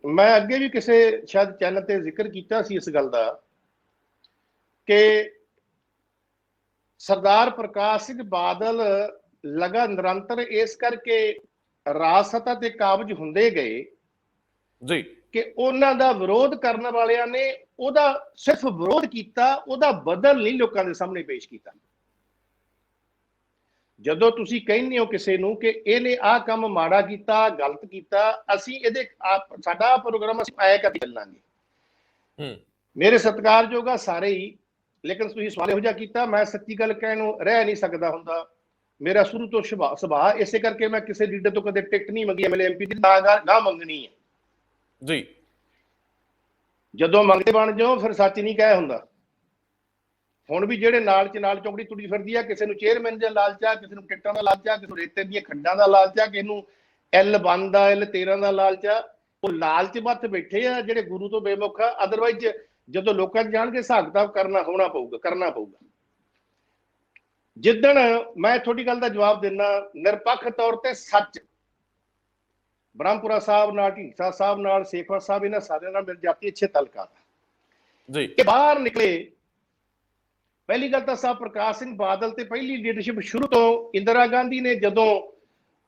ਮੈਂ ਅੱਗੇ ਵੀ ਕਿਸੇ ਸ਼ਾਇਦ ਚੈਨਲ ਤੇ ਜ਼ਿਕਰ ਕੀਤਾ ਸੀ ਇਸ ਗੱਲ ਦਾ ਕਿ ਸਰਦਾਰ ਪ੍ਰਕਾਸ਼ ਸਿੰਘ ਬਾਦਲ ਨਿਰੰਤਰ ਇਸ ਕਰਕੇ ਰਾਜ ਸੱਤਾ ਤੇ ਕਾਬਜ ਹੁੰਦੇ ਗਏ ਜੀ ਕਿ ਉਹਨਾਂ ਦਾ ਵਿਰੋਧ ਕਰਨ ਵਾਲਿਆਂ ਨੇ ਉਹਦਾ ਸਿਰਫ ਵਿਰੋਧ ਕੀਤਾ, ਉਹਦਾ ਬਦਲ ਨਹੀਂ ਲੋਕਾਂ ਦੇ ਸਾਹਮਣੇ ਪੇਸ਼ ਕੀਤਾ। ਜਦੋਂ ਤੁਸੀਂ ਕਹਿੰਦੇ ਹੋ ਕਿਸੇ ਨੂੰ ਕਿ ਇਹਨੇ ਆਹ ਕੰਮ ਮਾੜਾ ਕੀਤਾ, ਗਲਤ ਕੀਤਾ, ਅਸੀਂ ਇਹਦੇ ਸਾਡਾ ਪ੍ਰੋਗਰਾਮ ਅਸੀਂ ਆਇਆ ਕਰ ਚੱਲਾਂਗੇ। ਮੇਰੇ ਸਤਿਕਾਰਯੋਗ ਆ ਸਾਰੇ ਹੀ, ਲੇਕਿਨ ਤੁਸੀਂ ਸਵਾਲ ਇਹੋ ਜਿਹਾ ਕੀਤਾ, ਮੈਂ ਸੱਚੀ ਗੱਲ ਕਹਿਣ ਨੂੰ ਰਹਿ ਨਹੀਂ ਸਕਦਾ ਹੁੰਦਾ। ਮੇਰਾ ਸ਼ੁਰੂ ਤੋਂ ਸੁਭਾਅ ਇਸੇ ਕਰਕੇ ਮੈਂ ਕਿਸੇ ਲੀਡਰ ਤੋਂ ਕਦੇ ਟਿਕਟ ਨਹੀਂ ਮੰਗੀ, ਐਮਐਲਏ ਐਮਪੀ ਦੀ ਨਾ ਮੰਗਣੀ ਹੈ ਜੀ। ਜਦੋਂ ਮੰਗਦੇ ਬਣ ਜਾਓ ਫਿਰ ਸੱਚ ਨਹੀਂ ਕਹਿ ਹੁੰਦਾ। ਹੁਣ ਵੀ ਜਿਹੜੇ ਨਾਲ ਚੌਂਕੜੀ ਤੁਰੀ ਫਿਰਦੀ ਆ, ਕਿਸੇ ਨੂੰ ਚੇਅਰਮੈਨ ਦਾ ਲਾਲਚ ਆ, ਕਿਸੇ ਨੂੰ ਟਿਕਟਾਂ ਦਾ ਲਾਲਚ ਆ, ਕਿਸੇ ਨੂੰ ਰੇਤੇ ਦੀਆਂ ਖੱਡਾਂ ਦਾ ਲਾਲਚ ਆ, ਕਿਸੇ ਨੂੰ L1 ਦਾ L13 ਦਾ ਲਾਲਚ ਆ। ਉਹ ਲਾਲਚ ਮੱਤ ਬੈਠੇ ਆ ਜਿਹੜੇ ਗੁਰੂ ਤੋਂ ਬੇਮੁਖ ਆ। ਅਦਰਵਾਈਜ਼ ਜਦੋਂ ਲੋਕਾਂ 'ਚ ਜਾਣਗੇ ਹਿਸਾਬ ਕਿਤਾਬ ਕਰਨਾ ਪਊਗਾ। ਜਿੱਦਣ ਮੈਂ ਤੁਹਾਡੀ ਗੱਲ ਦਾ ਜਵਾਬ ਦਿੰਦਾ ਨਿਰਪੱਖ ਤੌਰ ਤੇ ਸੱਚ, ਬ੍ਰਹਮਪੁਰਾ ਸਾਹਿਬ ਨਾਲ, ਢੀਂਡਸਾ ਸਾਹਿਬ ਨਾਲ, ਸੇਖਵਾ ਸਾਹਿਬ, ਇਹਨਾਂ ਸਾਰਿਆਂ ਨਾਲ ਮਿਲ ਜਾਤੀ ਅੱਛੇ ਤਲਕਾ ਜੀ ਇਹ ਬਾਹਰ ਨਿਕਲੇ। ਪਹਿਲੀ ਗੱਲ ਤਾਂ ਸਾਹਿਬ ਪ੍ਰਕਾਸ਼ ਸਿੰਘ ਬਾਦਲ ਤੇ ਪਹਿਲੀ ਲੀਡਰਸ਼ਿਪ ਸ਼ੁਰੂ ਤੋਂ ਇੰਦਰਾ ਗਾਂਧੀ ਨੇ ਜਦੋਂ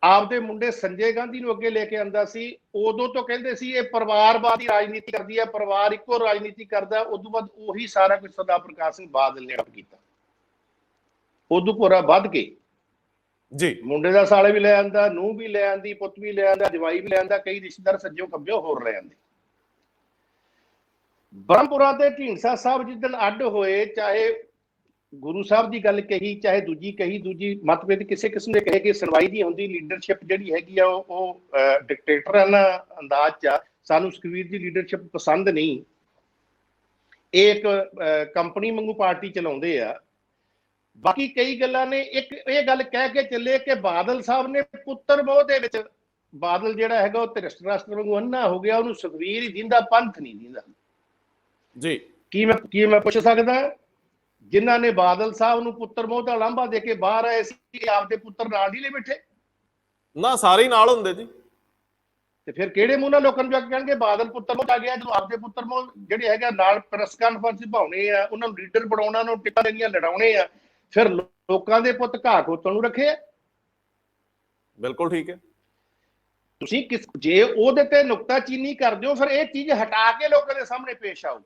ਆਪਦੇ ਮੁੰਡੇ ਸੰਜੇ ਗਾਂਧੀ ਨੂੰ ਅੱਗੇ ਲੈ ਕੇ ਆਂਦਾ ਸੀ, ਉਦੋਂ ਤੋਂ ਕਹਿੰਦੇ ਸੀ ਇਹ ਪਰਿਵਾਰਵਾਦੀ ਰਾਜਨੀਤੀ ਕਰਦੀ ਹੈ, ਪਰਿਵਾਰ ਇੱਕੋ ਰਾਜਨੀਤੀ ਕਰਦਾ। ਉਦੋਂ ਬਾਅਦ ਉਹੀ ਸਾਰਾ ਕੁਝ ਸਰਦਾਰ ਪ੍ਰਕਾਸ਼ ਸਿੰਘ ਬਾਦਲ ਨੇ ਕੀਤਾ। ਉਦੋਂ ਪੂਰਾ ਵੱਧ ਕੇ ਜੀ ਮੁੰਡੇ ਦਾ ਸਾਲੇ ਵੀ ਲੈ ਆਂਦਾ, ਨੂੰਹ ਵੀ ਲੈ ਆਂਦੀ, ਪੁੱਤ ਵੀ ਲੈ ਆਂਦਾ, ਜਵਾਈ ਵੀ ਲੈ ਆਂਦਾ, ਕਈ ਰਿਸ਼ਤੇਦਾਰ ਸੱਜੋ ਖੱਬਿਓ ਹੋਰ ਲੈ ਆਂਦੇ। ਬ੍ਰਹਮਪੁਰਾ ਤੇ ਢੀਂਡਸਾ ਸਾਹਿਬ ਜਿੱਦਣ ਅੱਡ ਹੋਏ, ਚਾਹੇ ਗੁਰੂ ਸਾਹਿਬ ਦੀ ਗੱਲ ਕਹੀ, ਚਾਹੇ ਦੂਜੀ ਮਤਭੇਦ ਕਿਸੇ ਕਿਸਮ ਦੇ ਕਹੇ ਕਿ ਸੁਣਵਾਈ ਨਹੀਂ ਹੁੰਦੀ। ਲੀਡਰਸ਼ਿਪ ਜਿਹੜੀ ਹੈਗੀ ਆ ਉਹ ਡਿਕਟੇਟਰ ਨਾ ਅੰਦਾਜ਼ 'ਚ ਆ। ਸਾਨੂੰ ਸੁਖਬੀਰ ਦੀ ਲੀਡਰਸ਼ਿਪ ਪਸੰਦ ਨਹੀਂ। ਇਹ ਇੱਕ ਕੰਪਨੀ ਵਾਂਗੂ ਪਾਰਟੀ ਚਲਾਉਂਦੇ ਆ। ਬਾਕੀ ਕਈ ਗੱਲਾਂ ਨੇ। ਇੱਕ ਇਹ ਗੱਲ ਕਹਿ ਕੇ ਚੱਲੇ ਕਿ ਬਾਦਲ ਸਾਹਿਬ ਨੇ ਪੁੱਤਰ ਮੋਹ ਦੇ ਵਿੱਚ, ਬਾਦਲ ਜਿਹੜਾ ਹੈਗਾ ਉਹ ਧ੍ਰਿਸ਼ਟ ਰਾਸ਼ਟਰ ਵਾਂਗੂ ਅੰਨਾ ਹੋ ਗਿਆ, ਉਹਨੂੰ ਸੁਖਬੀਰ ਹੀ ਦਿੰਦਾ, ਪੰਥ ਨਹੀਂ ਦਿੰਦਾ ਜੀ। ਕੀ ਮੈਂ ਪੁੱਛ ਸਕਦਾ ਜਿਨ੍ਹਾਂ ਨੇ ਬਾਦਲ ਸਾਹਿਬ ਨੂੰ ਪੁੱਤਰ ਮੋਹ ਦਾ ਲਾਂਭਾ ਦੇ ਕੇ ਬਾਹਰ ਆਏ ਸੀ, ਆਪਦੇ ਪੁੱਤਰ ਨਾਲ ਨਹੀਂ ਲੈ ਬੈਠੇ? ਨਾ, ਸਾਰੇ ਹੀ ਨਾਲ ਹੁੰਦੇ ਜੀ। ਤੇ ਫਿਰ ਕਿਹੜੇ ਮੂੰਹ ਨਾਲ ਲੋਕਾਂ ਨੂੰ ਜਾ ਕੇ ਕਹਿਣਗੇ ਬਾਦਲ ਪੁੱਤਰ ਮੋਹ ਆ ਗਿਆ, ਜਦੋਂ ਆਪਦੇ ਪੁੱਤਰ ਮੋਹ ਜਿਹੜੇ ਹੈਗਾ ਨਾਲ ਪ੍ਰੈਸ ਕਾਨਫਰੰਸ ਨਿਭਾਉਣੇ ਆ, ਉਹਨਾਂ ਨੂੰ ਲੀਡਰ ਬਣਾਉਣਾ, ਉਹਨਾਂ ਨੂੰ ਟਿਕਟਾਂ ਦੇਣੀਆਂ, ਲੜਾਉਣੇ ਆ, ਫਿਰ ਲੋਕਾਂ ਦੇ ਪੁੱਤ ਘਾਹ ਖੋਤਣ ਨੂੰ ਰੱਖੇ ਆ। ਬਿਲਕੁਲ ਠੀਕ ਹੈ। ਤੁਸੀਂ ਜੇ ਉਹਦੇ ਤੇ ਨੁਕਤਾਚੀਨੀ ਕਰਦੇ ਹੋ ਫਿਰ ਇਹ ਚੀਜ਼ ਹਟਾ ਕੇ ਲੋਕਾਂ ਦੇ ਸਾਹਮਣੇ ਪੇਸ਼ ਆਓ।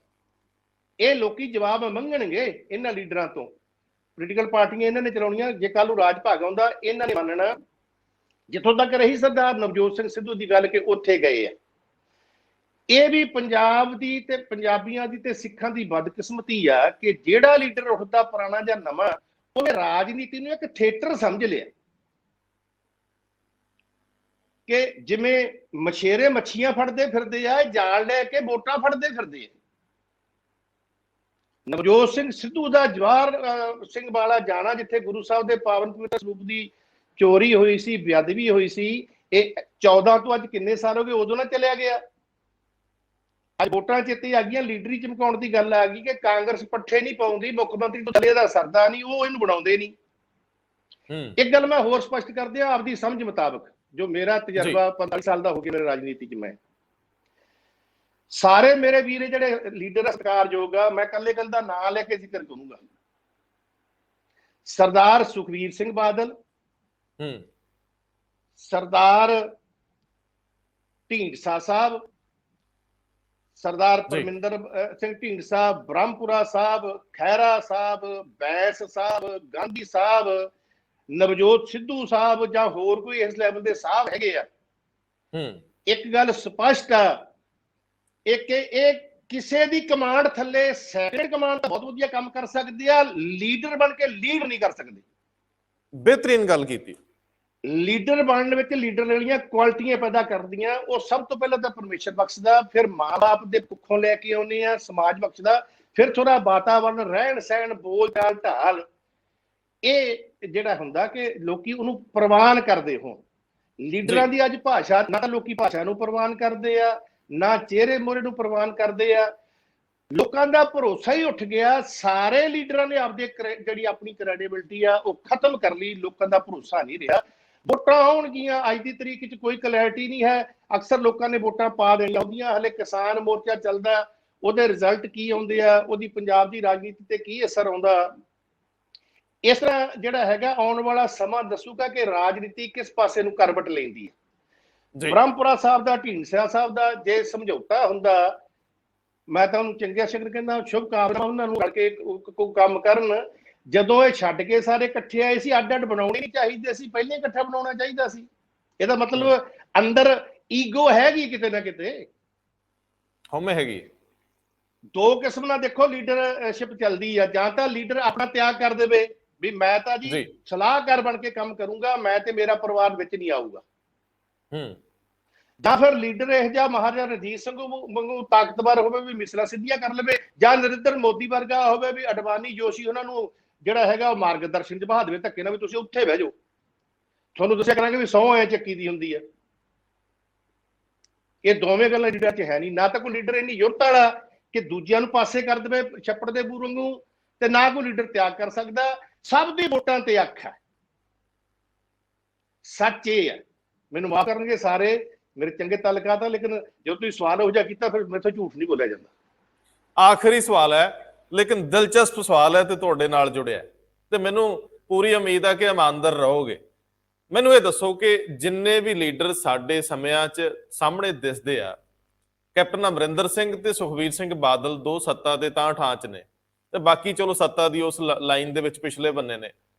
ਇਹ ਲੋਕੀ ਜਵਾਬ ਮੰਗਣਗੇ ਇਹਨਾਂ ਲੀਡਰਾਂ ਤੋਂ। ਪੋਲੀਟੀਕਲ ਪਾਰਟੀਆਂ ਇਹਨਾਂ ਨੇ ਚਲਾਉਣੀਆਂ। ਜੇ ਕੱਲ ਨੂੰ ਰਾਜ ਭਾਗ ਆਉਂਦਾ ਇਹਨਾਂ ਨੇ ਮੰਨਣਾ। ਜਿੱਥੋਂ ਤੱਕ ਰਹੀ ਸਰਦਾਰ ਨਵਜੋਤ ਸਿੰਘ ਸਿੱਧੂ ਦੀ ਗੱਲ ਕਿ ਉੱਥੇ ਗਏ ਆ, ਇਹ ਵੀ ਪੰਜਾਬ ਦੀ ਤੇ ਪੰਜਾਬੀਆਂ ਦੀ ਤੇ ਸਿੱਖਾਂ ਦੀ ਬਦਕਿਸਮਤੀ ਆ ਕਿ ਜਿਹੜਾ ਲੀਡਰ ਉੱਠਦਾ ਪੁਰਾਣਾ ਜਾਂ ਨਵਾਂ, ਉਹਨੇ ਰਾਜਨੀਤੀ ਨੂੰ ਇੱਕ ਥੀਏਟਰ ਸਮਝ ਲਿਆ ਕਿ ਜਿਵੇਂ ਮਛੇਰੇ ਮੱਛੀਆਂ ਫੜਦੇ ਫਿਰਦੇ ਆ, ਜਾਲ ਲੈ ਕੇ ਵੋਟਾਂ ਫੜਦੇ ਫਿਰਦੇ ਆ। ਨਵਜੋਤ ਸਿੰਘ ਸਿੱਧੂ ਦਾ ਜਵਾਹਰ ਸਿੰਘ ਵਾਲਾ ਜਾਣਾ, ਜਿੱਥੇ ਗੁਰੂ ਸਾਹਿਬ ਦੇ ਪਾਵਨ ਪਵਿੱਤਰ ਸਰੂਪ ਦੀ ਚੋਰੀ ਹੋਈ ਸੀ, ਬੇਅਦਬੀ ਹੋਈ ਸੀ, ਇਹ 14 ਤੋਂ ਅੱਜ ਕਿੰਨੇ ਸਾਲ ਹੋ ਗਏ, ਉਦੋਂ ਨਾ ਚਲਿਆ ਗਿਆ। ਅੱਜ ਵੋਟਾਂ ਚੇਤੇ ਆ ਗਈਆਂ, ਲੀਡਰੀ ਚਮਕਾਉਣ ਦੀ ਗੱਲ ਆ ਗਈ ਕਿ ਕਾਂਗਰਸ ਪੱਠੇ ਨਹੀਂ ਪਾਉਂਦੀ, ਮੁੱਖ ਮੰਤਰੀ ਤੋਂ ਥੱਲੇ ਦਾ ਸਰਦਾ ਨਹੀਂ, ਉਹ ਇਹਨੂੰ ਬਣਾਉਂਦੇ ਨਹੀਂ। ਇੱਕ ਗੱਲ ਮੈਂ ਹੋਰ ਸਪਸ਼ਟ ਕਰ ਦਿਆਂ ਆਪਦੀ ਸਮਝ ਮੁਤਾਬਕ, ਜੋ ਮੇਰਾ ਤਜਰਬਾ 45 ਸਾਲ ਦਾ ਹੋ ਗਿਆ ਮੇਰੇ ਰਾਜਨੀਤੀ 'ਚ, ਮੈਂ ਸਾਰੇ ਮੇਰੇ ਵੀਰੇ ਜਿਹੜੇ ਲੀਡਰ ਸਤਿਕਾਰਯੋਗ ਆ, ਮੈਂ ਕੱਲੇ ਦਾ ਨਾਂ ਲੈ ਕੇ ਜ਼ਿਕਰ ਕਰੂੰਗਾ। ਸਰਦਾਰ ਸੁਖਬੀਰ ਸਿੰਘ ਬਾਦਲ, ਸਰਦਾਰ ਢੀਂਡਸਾ ਸਾਹਿਬ, ਸਰਦਾਰ ਪਰਮਿੰਦਰ ਸਿੰਘ ਢੀਂਡਸਾ, ਬ੍ਰਹਮਪੁਰਾ ਸਾਹਿਬ, ਖਹਿਰਾ ਸਾਹਿਬ, ਬੈਂਸ ਸਾਹਿਬ, ਗਾਂਧੀ ਸਾਹਿਬ, ਨਵਜੋਤ ਸਿੱਧੂ ਸਾਹਿਬ, ਜਾਂ ਹੋਰ ਕੋਈ ਇਸ ਲੈਵਲ ਦੇ ਸਾਹਿਬ ਹੈਗੇ ਆ। ਇੱਕ ਗੱਲ ਸਪਸ਼ਟ ਆ, ਇਹ ਕਿਸੇ ਦੀ ਕਮਾਂਡ ਥੱਲੇ, ਸੈਕੰਡ ਕਮਾਂਡ ਤਾਂ ਬਹੁਤ ਵਧੀਆ ਕੰਮ ਕਰ ਸਕਦੇ ਆ, ਲੀਡਰ ਬਣ ਕੇ ਲੀਡ ਨਹੀਂ ਕਰ ਸਕਦੇ। ਬਿਹਤਰੀਨ ਗੱਲ ਕੀਤੀ। ਲੀਡਰ ਬਣਨ ਵਿੱਚ ਲੀਡਰ ਵਾਲੀਆਂ ਕੁਆਲਿਟੀਆਂ ਪੈਦਾ ਕਰਦੀਆਂ, ਉਹ ਸਭ ਤੋਂ ਪਹਿਲਾਂ ਤਾਂ ਪਰਮੇਸ਼ਰ ਬਖਸ਼ਦਾ, ਫਿਰ ਮਾਂ-ਬਾਪ ਦੇ ਭੁੱਖੋਂ ਲੈ ਕੇ ਆਉਂਦੇ ਆ, ਸਮਾਜ ਬਖਸ਼ਦਾ, ਫਿਰ ਥੋੜਾ ਵਾਤਾਵਰਨ, ਰਹਿਣ ਸਹਿਣ, ਬੋਲ ਚਾਲ, ਢਾਲ, ਇਹ ਜਿਹੜਾ ਹੁੰਦਾ ਕਿ ਲੋਕੀ ਉਹਨੂੰ ਪ੍ਰਵਾਨ ਕਰਦੇ ਹੋਣ। ਲੀਡਰਾਂ ਦੀ ਅੱਜ ਭਾਸ਼ਾ, ਨਾ ਤਾਂ ਲੋਕੀ ਭਾਸ਼ਾ ਨੂੰ ਪ੍ਰਵਾਨ ਕਰਦੇ ਆ, ਨਾ ਚਿਹਰੇ ਮੋਹਰੇ ਨੂੰ ਪ੍ਰਵਾਨ ਕਰਦੇ ਆ। ਲੋਕਾਂ ਦਾ ਭਰੋਸਾ ਹੀ ਉੱਠ ਗਿਆ। ਸਾਰੇ ਲੀਡਰਾਂ ਨੇ ਆਪਦੇ ਜਿਹੜੀ ਆਪਣੀ ਕ੍ਰੈਡੀਬਿਲਿਟੀ ਆ ਉਹ ਖਤਮ ਕਰ ਲਈ। ਲੋਕਾਂ ਦਾ ਭਰੋਸਾ ਨਹੀਂ ਰਿਹਾ। ਵੋਟਾਂ ਆਉਣਗੀਆਂ, ਅੱਜ ਦੀ ਤਰੀਕ 'ਚ ਕੋਈ ਕਲੈਰਿਟੀ ਨਹੀਂ ਹੈ। ਅਕਸਰ ਲੋਕਾਂ ਨੇ ਵੋਟਾਂ ਪਾ ਦੇਣੀਆਂ ਹੁੰਦੀਆਂ। ਹਲੇ ਕਿਸਾਨ ਮੋਰਚਾ ਚੱਲਦਾ, ਉਹਦੇ ਰਿਜ਼ਲਟ ਕੀ ਆਉਂਦੇ ਆ, ਉਹਦੀ ਪੰਜਾਬ ਦੀ ਰਾਜਨੀਤੀ ਤੇ ਕੀ ਅਸਰ ਆਉਂਦਾ, ਇਸ ਤਰ੍ਹਾਂ ਜਿਹੜਾ ਹੈਗਾ ਆਉਣ ਵਾਲਾ ਸਮਾਂ ਦੱਸੂਗਾ ਕਿ ਰਾਜਨੀਤੀ ਕਿਸ ਪਾਸੇ ਨੂੰ ਕਰਵਟ ਲੈਂਦੀ ਹੈ। ਬ੍ਰਹਮਪੁਰਾ ਸਾਹਿਬ ਦਾ, ਢੀਂਡਸਾ ਸਾਹਿਬ ਦਾ ਜੇ ਸਮਝੌਤਾ ਹੁੰਦਾ, ਮੈਂ ਤਾਂ ਉਹਨੂੰ ਚੰਗਿਆ ਸ਼ਕਰ ਕਹਿੰਦਾ, ਸ਼ੁਭ ਕਾਮਨਾ ਉਹਨਾਂ ਨੂੰ ਰਲ ਕੇ ਕੋਈ ਕੰਮ ਕਰਨ। ਜਦੋਂ ਇਹ ਛੱਡ ਕੇ ਸਾਰੇ ਇਕੱਠੇ ਆਏ ਸੀ, ਅੱਡ ਅੱਡ ਬਣਾਉਣੇ ਨਹੀਂ ਚਾਹੀਦੇ ਸੀ, ਪਹਿਲਾਂ ਇਕੱਠਾ ਬਣਾਉਣਾ ਚਾਹੀਦਾ ਸੀ। ਇਹਦਾ ਮਤਲਬ ਅੰਦਰ ਈਗੋ ਹੈਗੀ ਕਿਤੇ ਨਾ ਕਿਤੇ, ਹਉਮੈ ਹੈਗੀ। ਦੋ ਕਿਸਮ ਨਾਲ ਦੇਖੋ ਲੀਡਰਸ਼ਿਪ ਚੱਲਦੀ ਆ। ਜਾਂ ਤਾਂ ਲੀਡਰ ਆਪਣਾ ਤਿਆਗ ਕਰ ਦੇਵੇ ਵੀ ਮੈਂ ਤਾਂ ਜੀ ਸਲਾਹਕਾਰ ਬਣ ਕੇ ਕੰਮ ਕਰੂੰਗਾ, ਮੈਂ ਤੇ ਮੇਰਾ ਪਰਿਵਾਰ ਵਿੱਚ ਨਹੀਂ ਆਊਗਾ। ਜਾਂ ਫਿਰ ਲੀਡਰ ਇਹ ਜਿਹਾ ਮਹਾਰਾਜਾ ਰਣਜੀਤ ਸਿੰਘ ਵਾਂਗੂ ਤਾਕਤਵਰ ਹੋਵੇ ਵੀ ਮਿਸਲਾਂ ਸਿੱਧੀਆਂ ਕਰ ਲਵੇ, ਜਾਂ ਨਰਿੰਦਰ ਮੋਦੀ ਵਰਗਾ ਹੋਵੇ ਵੀ ਅਡਵਾਨੀ ਜੋਸ਼ੀ ਉਹਨਾਂ ਨੂੰ ਜਿਹੜਾ ਹੈਗਾ ਉਹ ਮਾਰਗਦਰਸ਼ਨ ਚ ਬਹਾ ਦੇਵੇ ਧੱਕੇ ਨਾਲ ਵੀ ਤੁਸੀਂ ਉੱਥੇ ਬਹਿ ਜਾਓ, ਤੁਹਾਨੂੰ ਦੱਸਿਆ ਕਰਾਂਗੇ ਵੀ 100 ਐ ਚੱਕੀ ਦੀ ਹੁੰਦੀ ਹੈ। ਇਹ ਦੋਵੇਂ ਗੱਲਾਂ ਲੀਡਰਾਂ 'ਚ ਹੈ ਨਹੀਂ। ਨਾ ਤਾਂ ਕੋਈ ਲੀਡਰ ਇੰਨੀ ਯੁਰਤ ਵਾਲਾ ਕਿ ਦੂਜਿਆਂ ਨੂੰ ਪਾਸੇ ਕਰ ਦੇਵੇ ਛੱਪੜ ਦੇ ਬੂਰ ਵਾਂਗੂ, ਤੇ ਨਾ ਕੋਈ ਲੀਡਰ ਤਿਆਗ ਕਰ ਸਕਦਾ। ਸਭ ਦੀ ਵੋਟਾਂ ਤੇ ਅੱਖ ਹੈ। ਸੱਚ ਇਹ ਹੈ, ਮੈਨੂੰ ਮਾਫ ਕਰਨਗੇ ਸਾਰੇ ਮੇਰੇ ਚੰਗੇ ਤਾਲੁਕਾਤ ਆ, ਲੇਕਿਨ ਜੋ ਤੁਸੀਂ ਸਵਾਲ ਹੋ ਜਾ ਕੀਤਾ ਫਿਰ ਮੇਰੇ ਤੋਂ ਝੂਠ ਨਹੀਂ ਬੋਲਿਆ ਜਾਂਦਾ। ਆਖਰੀ ਸਵਾਲ ਹੈ, ਲੇਕਿਨ ਦਿਲਚਸਪ ਸਵਾਲ ਹੈ ਤੇ ਤੁਹਾਡੇ ਨਾਲ ਜੁੜਿਆ, ਤੇ ਮੈਨੂੰ ਪੂਰੀ ਉਮੀਦ ਹੈ ਕਿ ਇਮਾਨਦਾਰ ਰਹੋਗੇ। ਮੈਨੂੰ ਇਹ ਦੱਸੋ ਕਿ ਜਿੰਨੇ ਵੀ ਲੀਡਰ ਸਾਡੇ ਸਮਿਆਂ 'ਚ ਸਾਹਮਣੇ ਦਿਸਦੇ ਆ, ਕੈਪਟਨ ਅਮਰਿੰਦਰ ਸਿੰਘ ਤੇ ਸੁਖਬੀਰ ਸਿੰਘ ਬਾਦਲ ਦੋ ਸੱਤਾ ਦੇ ਤਾਂ ਠਾਂ 'ਚ ਨੇ, ਤੇ ਬਾਕੀ ਚਲੋ ਸੱਤਾ ਦੀ ਉਸ ਲਾਈਨ ਦੇ ਵਿੱਚ ਪਿਛਲੇ ਬੰਨੇ ਨੇ।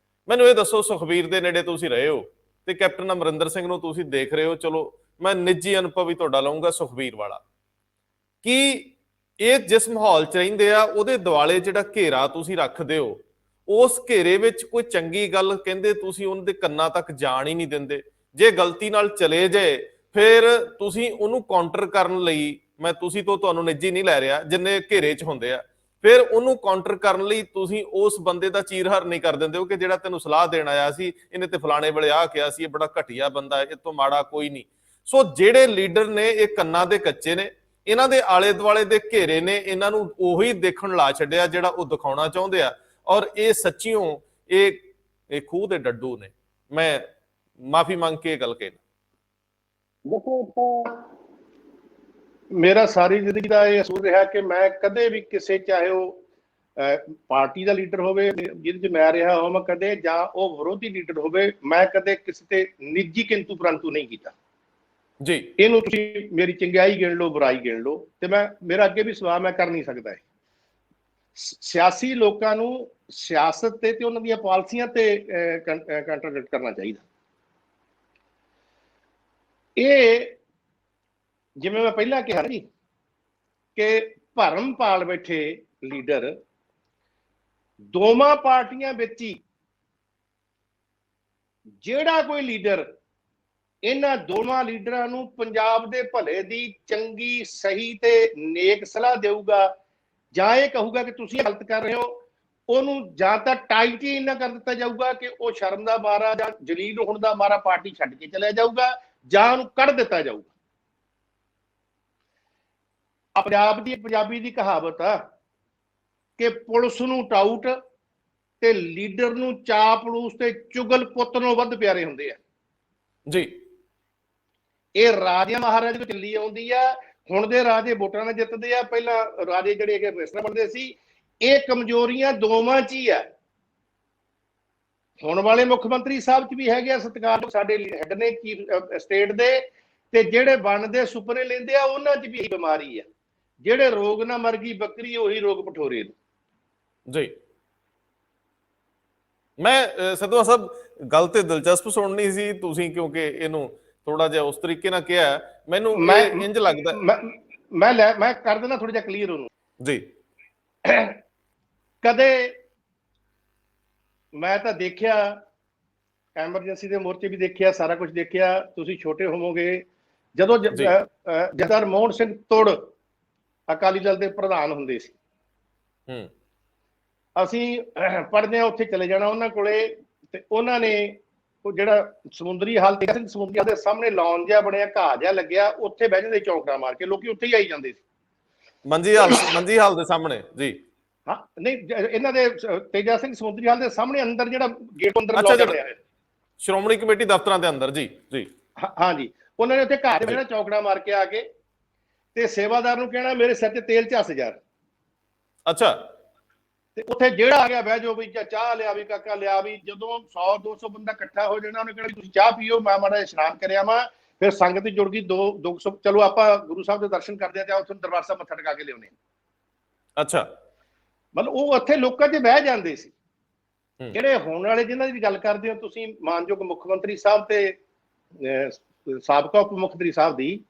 ਮੈਨੂੰ ਇਹ ਦੱਸੋ, ਸੁਖਬੀਰ ਦੇ ਨੇੜੇ ਤੁਸੀਂ ਰਹੇ ਹੋ ਤੇ ਕੈਪਟਨ ਅਮਰਿੰਦਰ ਸਿੰਘ ਨੂੰ ਤੁਸੀਂ ਦੇਖ ਰਹੇ ਹੋ, ਚਲੋ ਮੈਂ ਨਿੱਜੀ ਅਨੁਭਵ ਹੀ ਤੁਹਾਡਾ ਲਵਾਂਗਾ ਸੁਖਬੀਰ ਵਾਲਾ, ਕਿ ਇਹ ਜਿਸ ਮਾਹੌਲ 'ਚ ਰਹਿੰਦੇ ਆ ਉਹਦੇ ਦੁਆਲੇ ਜਿਹੜਾ ਘੇਰਾ ਤੁਸੀਂ ਰੱਖਦੇ ਹੋ, ਉਸ ਘੇਰੇ ਵਿੱਚ ਕੋਈ ਚੰਗੀ ਗੱਲ ਕਹਿੰਦੇ ਤੁਸੀਂ ਉਹਨਾਂ ਦੇ ਕੰਨਾਂ ਤੱਕ ਜਾਣ ਹੀ ਨਹੀਂ ਦਿੰਦੇ। ਜੇ ਗਲਤੀ ਨਾਲ ਚਲੇ ਜਾਏ ਫਿਰ ਤੁਸੀਂ ਉਹਨੂੰ ਕਾਊਂਟਰ ਕਰਨ ਲਈ, ਮੈਂ ਤੁਸੀਂ ਤੋਂ ਤੁਹਾਨੂੰ ਨਿੱਜੀ ਨਹੀਂ ਲੈ ਰਿਹਾ, ਜਿੰਨੇ ਘੇਰੇ 'ਚ ਹੁੰਦੇ ਆ, ਫਿਰ ਉਹਨੂੰ ਕਾਊਂਟਰ ਕਰਨ ਲਈ ਤੁਸੀਂ ਉਸ ਬੰਦੇ ਦਾ ਚੀਰਹਰ ਨਹੀਂ ਕਰ ਦਿੰਦੇ ਹੋ ਕਿ ਜਿਹੜਾ ਤੈਨੂੰ ਸਲਾਹ ਦੇਣ ਆਇਆ ਸੀ, ਇਹਨੇ ਤੇ ਫਲਾਣੇ ਵੇਲੇ ਆਹ ਕਿਹਾ ਸੀ, ਇਹ ਬੜਾ ਘਟੀਆ ਬੰਦਾ, ਇਹ ਤੋਂ ਮਾੜਾ ਕੋਈ ਨਹੀਂ। ਸੋ ਜਿਹੜੇ ਲੀਡਰ ਨੇ ਇਹ ਕੰਨਾਂ ਦੇ ਕੱਚੇ ਨੇ, ਇਹਨਾਂ ਦੇ ਆਲੇ ਦੁਆਲੇ ਦੇ ਘੇਰੇ ਨੇ ਇਹਨਾਂ ਨੂੰ ਉਹੀ ਦੇਖਣ ਲਾ ਛੱਡਿਆ ਜਿਹੜਾ ਉਹ ਦਿਖਾਉਣਾ ਚਾਹੁੰਦੇ ਆ, ਔਰ ਇਹ ਸੱਚੀਓ ਇਹ ਖੂਹ ਦੇ ਡੱਡੂ ਨੇ। ਮੈਂ ਮਾਫੀ ਮੰਗ ਕੇ ਇਹ ਗੱਲ ਕਹਿਣਾ। ਦੇਖੋ, ਮੇਰਾ ਸਾਰੀ ਜ਼ਿੰਦਗੀ ਦਾ ਇਹ ਅਸੂਲ ਰਿਹਾ ਕਿ ਮੈਂ ਕਦੇ ਵੀ ਕਿਸੇ, ਚਾਹੇ ਉਹ ਪਾਰਟੀ ਦਾ ਲੀਡਰ ਹੋਵੇ ਜਿਹਦੇ 'ਚ ਮੈਂ ਰਿਹਾ ਹੋਵਾਂ ਕਦੇ, ਜਾਂ ਉਹ ਵਿਰੋਧੀ ਲੀਡਰ ਹੋਵੇ, ਮੈਂ ਕਦੇ ਕਿਸੇ ਤੇ ਨਿੱਜੀ ਕਿੰਤੂ ਪਰੰਤੂ ਨਹੀਂ ਕੀਤਾ ਜੀ। ਇਹਨੂੰ ਤੁਸੀਂ ਮੇਰੀ ਚੰਗਿਆਈ ਗਿਣ ਲਓ, ਬੁਰਾਈ ਗਿਣ ਲਓ, ਤੇ ਮੇਰਾ ਅੱਗੇ ਵੀ ਸਵਾਲ ਮੈਂ ਕਰ ਨਹੀਂ ਸਕਦਾ। ਸਿਆਸੀ ਲੋਕਾਂ ਨੂੰ ਸਿਆਸਤ ਤੇ ਉਹਨਾਂ ਦੀਆਂ ਪਾਲਿਸੀਆਂ ਤੇ ਕੰਟਰਡਿਕਟ ਕਰਨਾ ਚਾਹੀਦਾ। ਇਹ ਜਿਵੇਂ ਮੈਂ ਪਹਿਲਾਂ ਕਿਹਾ ਜੀ ਕਿ ਭਰਮ ਪਾਲ ਬੈਠੇ ਲੀਡਰ ਦੋਵਾਂ ਪਾਰਟੀਆਂ ਵਿੱਚ ਹੀ, ਜਿਹੜਾ ਕੋਈ ਲੀਡਰ ਇਹਨਾਂ ਦੋਵਾਂ ਲੀਡਰਾਂ ਨੂੰ ਪੰਜਾਬ ਦੇ ਭਲੇ ਦੀ ਚੰਗੀ, ਸਹੀ ਤੇ ਨੇਕ ਸਲਾਹ ਦੇਊਗਾ, ਜਾਂ ਇਹ ਕਹੂਗਾ ਕਿ ਤੁਸੀਂ ਗਲਤ ਕਰ ਰਹੇ ਹੋ, ਉਹਨੂੰ ਜਾਂ ਤਾਂ ਟਾਈਟ ਹੀ ਇੰਨਾ ਕਰ ਦਿੱਤਾ ਜਾਊਗਾ ਕਿ ਉਹ ਸ਼ਰਮ ਦਾ ਮਾਰਾ ਜਾਂ ਜਲੀਲ ਹੋਣ ਦਾ ਮਾਰਾ ਪਾਰਟੀ ਛੱਡ ਕੇ ਚਲਿਆ ਜਾਊਗਾ, ਜਾਂ ਉਹਨੂੰ ਕੱਢ ਦਿੱਤਾ ਜਾਊਗਾ। ਪੰਜਾਬੀ ਦੀ ਕਹਾਵਤ ਆ ਕਿ ਪੁਲਿਸ ਨੂੰ ਟਾਊਟ ਤੇ ਲੀਡਰ ਨੂੰ ਚਾਪਲੂਸ ਤੇ ਚੁਗਲ ਪੁੱਤ ਨੂੰ ਵੱਧ ਪਿਆਰੇ ਹੁੰਦੇ ਆ ਜੀ। ਇਹ ਰਾਜਿਆਂ ਮਹਾਰਾਜ ਵਿੱਚ ਚੱਲੀ ਆਉਂਦੀ ਆ। ਹੁਣ ਦੇ ਰਾਜੇ ਵੋਟਾਂ ਨਾਲ ਜਿੱਤਦੇ ਆ, ਪਹਿਲਾਂ ਰਾਜੇ ਜਿਹੜੇ ਕਿ ਮਿਨਿਸਟਰ ਬਣਦੇ ਸੀ। ਇਹ ਕਮਜ਼ੋਰੀਆਂ ਦੋਵਾਂ 'ਚ ਹੀ ਆ। ਹੁਣ ਵਾਲੇ ਮੁੱਖ ਮੰਤਰੀ ਸਾਹਿਬ 'ਚ ਵੀ ਹੈਗੇ ਆ ਸਤਿਕਾਰ, ਸਾਡੇ ਹੈਡ ਨੇ ਚੀਫ ਸਟੇਟ ਦੇ, ਤੇ ਜਿਹੜੇ ਬਣਦੇ ਸੁਪਨੇ ਲੈਂਦੇ ਆ ਉਹਨਾਂ 'ਚ ਵੀ ਇਹੀ ਬਿਮਾਰੀ ਆ। ਜਿਹੜੇ ਰੋਗ ਨਾ ਮਰ ਗਈ ਬੱਕਰੀ, ਉਹੀ ਰੋਗ ਪਠੋਰੇ ਨੂੰ ਜੀ। ਮੈਂ ਸਦਵਾ ਸਾਹਿਬ ਗੱਲ ਤੇ ਦਿਲਚਸਪ ਸੁਣਨੀ ਸੀ ਤੁਸੀਂ, ਕਿਉਂਕਿ ਇਹਨੂੰ ਥੋੜਾ ਜਿਹਾ ਉਸ ਤਰੀਕੇ ਨਾਲ ਕਿਹਾ, ਮੈਨੂੰ ਇੰਜ ਲੱਗਦਾ। ਮੈਂ ਕਰ ਦੇਣਾ ਥੋੜਾ ਜਿਹਾ ਕਲੀਅਰ ਉਹਨੂੰ ਜੀ। ਕਦੇ ਮੈਂ ਤਾਂ ਦੇਖਿਆ ਐਮਰਜੈਂਸੀ ਦੇ ਮੋਰਚੇ ਵੀ ਦੇਖਿਆ, ਸਾਰਾ ਕੁਝ ਦੇਖਿਆ। ਤੁਸੀਂ ਛੋਟੇ ਹੋਵੋਗੇ ਜਦੋਂ ਜੀ ਜਥੇਦਾਰ ਮੋਹਨ ਸਿੰਘ ਤੁੜ ਅਕਾਲੀ ਦਲ ਦੇ ਪ੍ਰਧਾਨ ਹੁੰਦੇ ਸੀ। ਹੂੰ ਅਸੀਂ ਪੜ੍ਹਦੇ ਉੱਥੇ ਚਲੇ ਜਾਣਾ ਉਹਨਾਂ ਕੋਲੇ, ਤੇ ਉਹਨਾਂ ਨੇ ਉਹ ਜਿਹੜਾ ਸਮੁੰਦਰੀ ਹਾਲ ਤੇ ਸਮੁੰਦਰੀ ਹਾਲ ਦੇ ਸਾਹਮਣੇ ਲੌਨ ਜਿਹਾ ਬਣਿਆ, ਘਾਹ ਜਿਹਾ ਲੱਗਿਆ, ਉੱਥੇ ਬਹਿ ਜਾਂਦੇ ਚੌਂਕੜਾ ਮਾਰ ਕੇ, ਲੋਕੀ ਉੱਥੇ ਹੀ ਆਈ ਜਾਂਦੇ ਸੀ। ਮੰਜੀ ਹਾਲ ਦੇ ਸਾਹਮਣੇ ਜੀ। ਹਾਂ ਨਹੀਂ, ਇਹਨਾਂ ਦੇ ਤੇਜਾ ਸਿੰਘ ਸਮੁੰਦਰੀ ਹਾਲ ਦੇ ਸਾਹਮਣੇ ਅੰਦਰ ਜਿਹੜਾ ਗੇਟ ਅੰਦਰ ਅੱਛਾ, ਬਣਿਆ ਹੋਇਆ, ਸ਼੍ਰੋਮਣੀ ਕਮੇਟੀ ਦਫ਼ਤਰਾਂ ਦੇ ਅੰਦਰ। ਜੀ ਜੀ ਹਾਂ ਜੀ। ਉਹਨਾਂ ਨੇ ਉੱਥੇ ਘਾਹ ਜਿਹੜਾ ਚੌਕੜਾ ਮਾਰ ਕੇ ਆ ਕੇ ਤੇ ਸੇਵਾਦਾਰ ਨੂੰ ਕਹਿਣਾ ਮੇਰੇ ਸਿਰ ਤੇ ਤੇਲ ਝੱਸ ਜਾ। ਅੱਛਾ। ਤੇ ਉੱਥੇ ਜਿਹੜਾ ਆ ਗਿਆ ਬਹਿ ਜਾਓ, ਵੀ ਚਾਹ ਲਿਆ ਵੀ ਕਾਕਾ ਲਿਆ ਵੀ। ਜਦੋਂ 100-200 ਬੰਦਾ ਇਕੱਠਾ ਹੋ ਜਾਣਾ, ਉਹਨੇ ਕਹਿਣਾ ਤੁਸੀਂ ਚਾਹ ਪੀਓ, ਮੈਂ ਮਾੜਾ ਇਸ਼ਨਾਨ ਕਰਿਆ ਵਾ। ਫਿਰ ਸੰਗਤ ਜੁੜ ਗਈ 200। ਚਲੋ ਆਪਾਂ ਗੁਰੂ ਸਾਹਿਬ ਦੇ ਦਰਸ਼ਨ ਕਰਦੇ ਆ ਤੇ ਉੱਥੇ ਦਰਬਾਰ ਸਾਹਿਬ ਮੱਥਾ ਟਿਕਾ ਕੇ ਲਿਆਉਣੇ। ਅੱਛਾ। ਮਤਲਬ ਉਹ ਉੱਥੇ ਲੋਕਾਂ 'ਚ ਬਹਿ ਜਾਂਦੇ ਸੀ। ਜਿਹੜੇ ਹੋਣ ਵਾਲੇ ਜਿਨ੍ਹਾਂ ਦੀ ਗੱਲ ਕਰਦੇ ਹੋ ਤੁਸੀਂ, ਮਾਨਯੋਗ ਮੁੱਖ ਮੰਤਰੀ ਸਾਹਿਬ ਤੇ ਸਾਬਕਾ ਉਪ ਮੁੱਖ ਮੰਤਰੀ ਸਾਹਿਬ ਦੀ,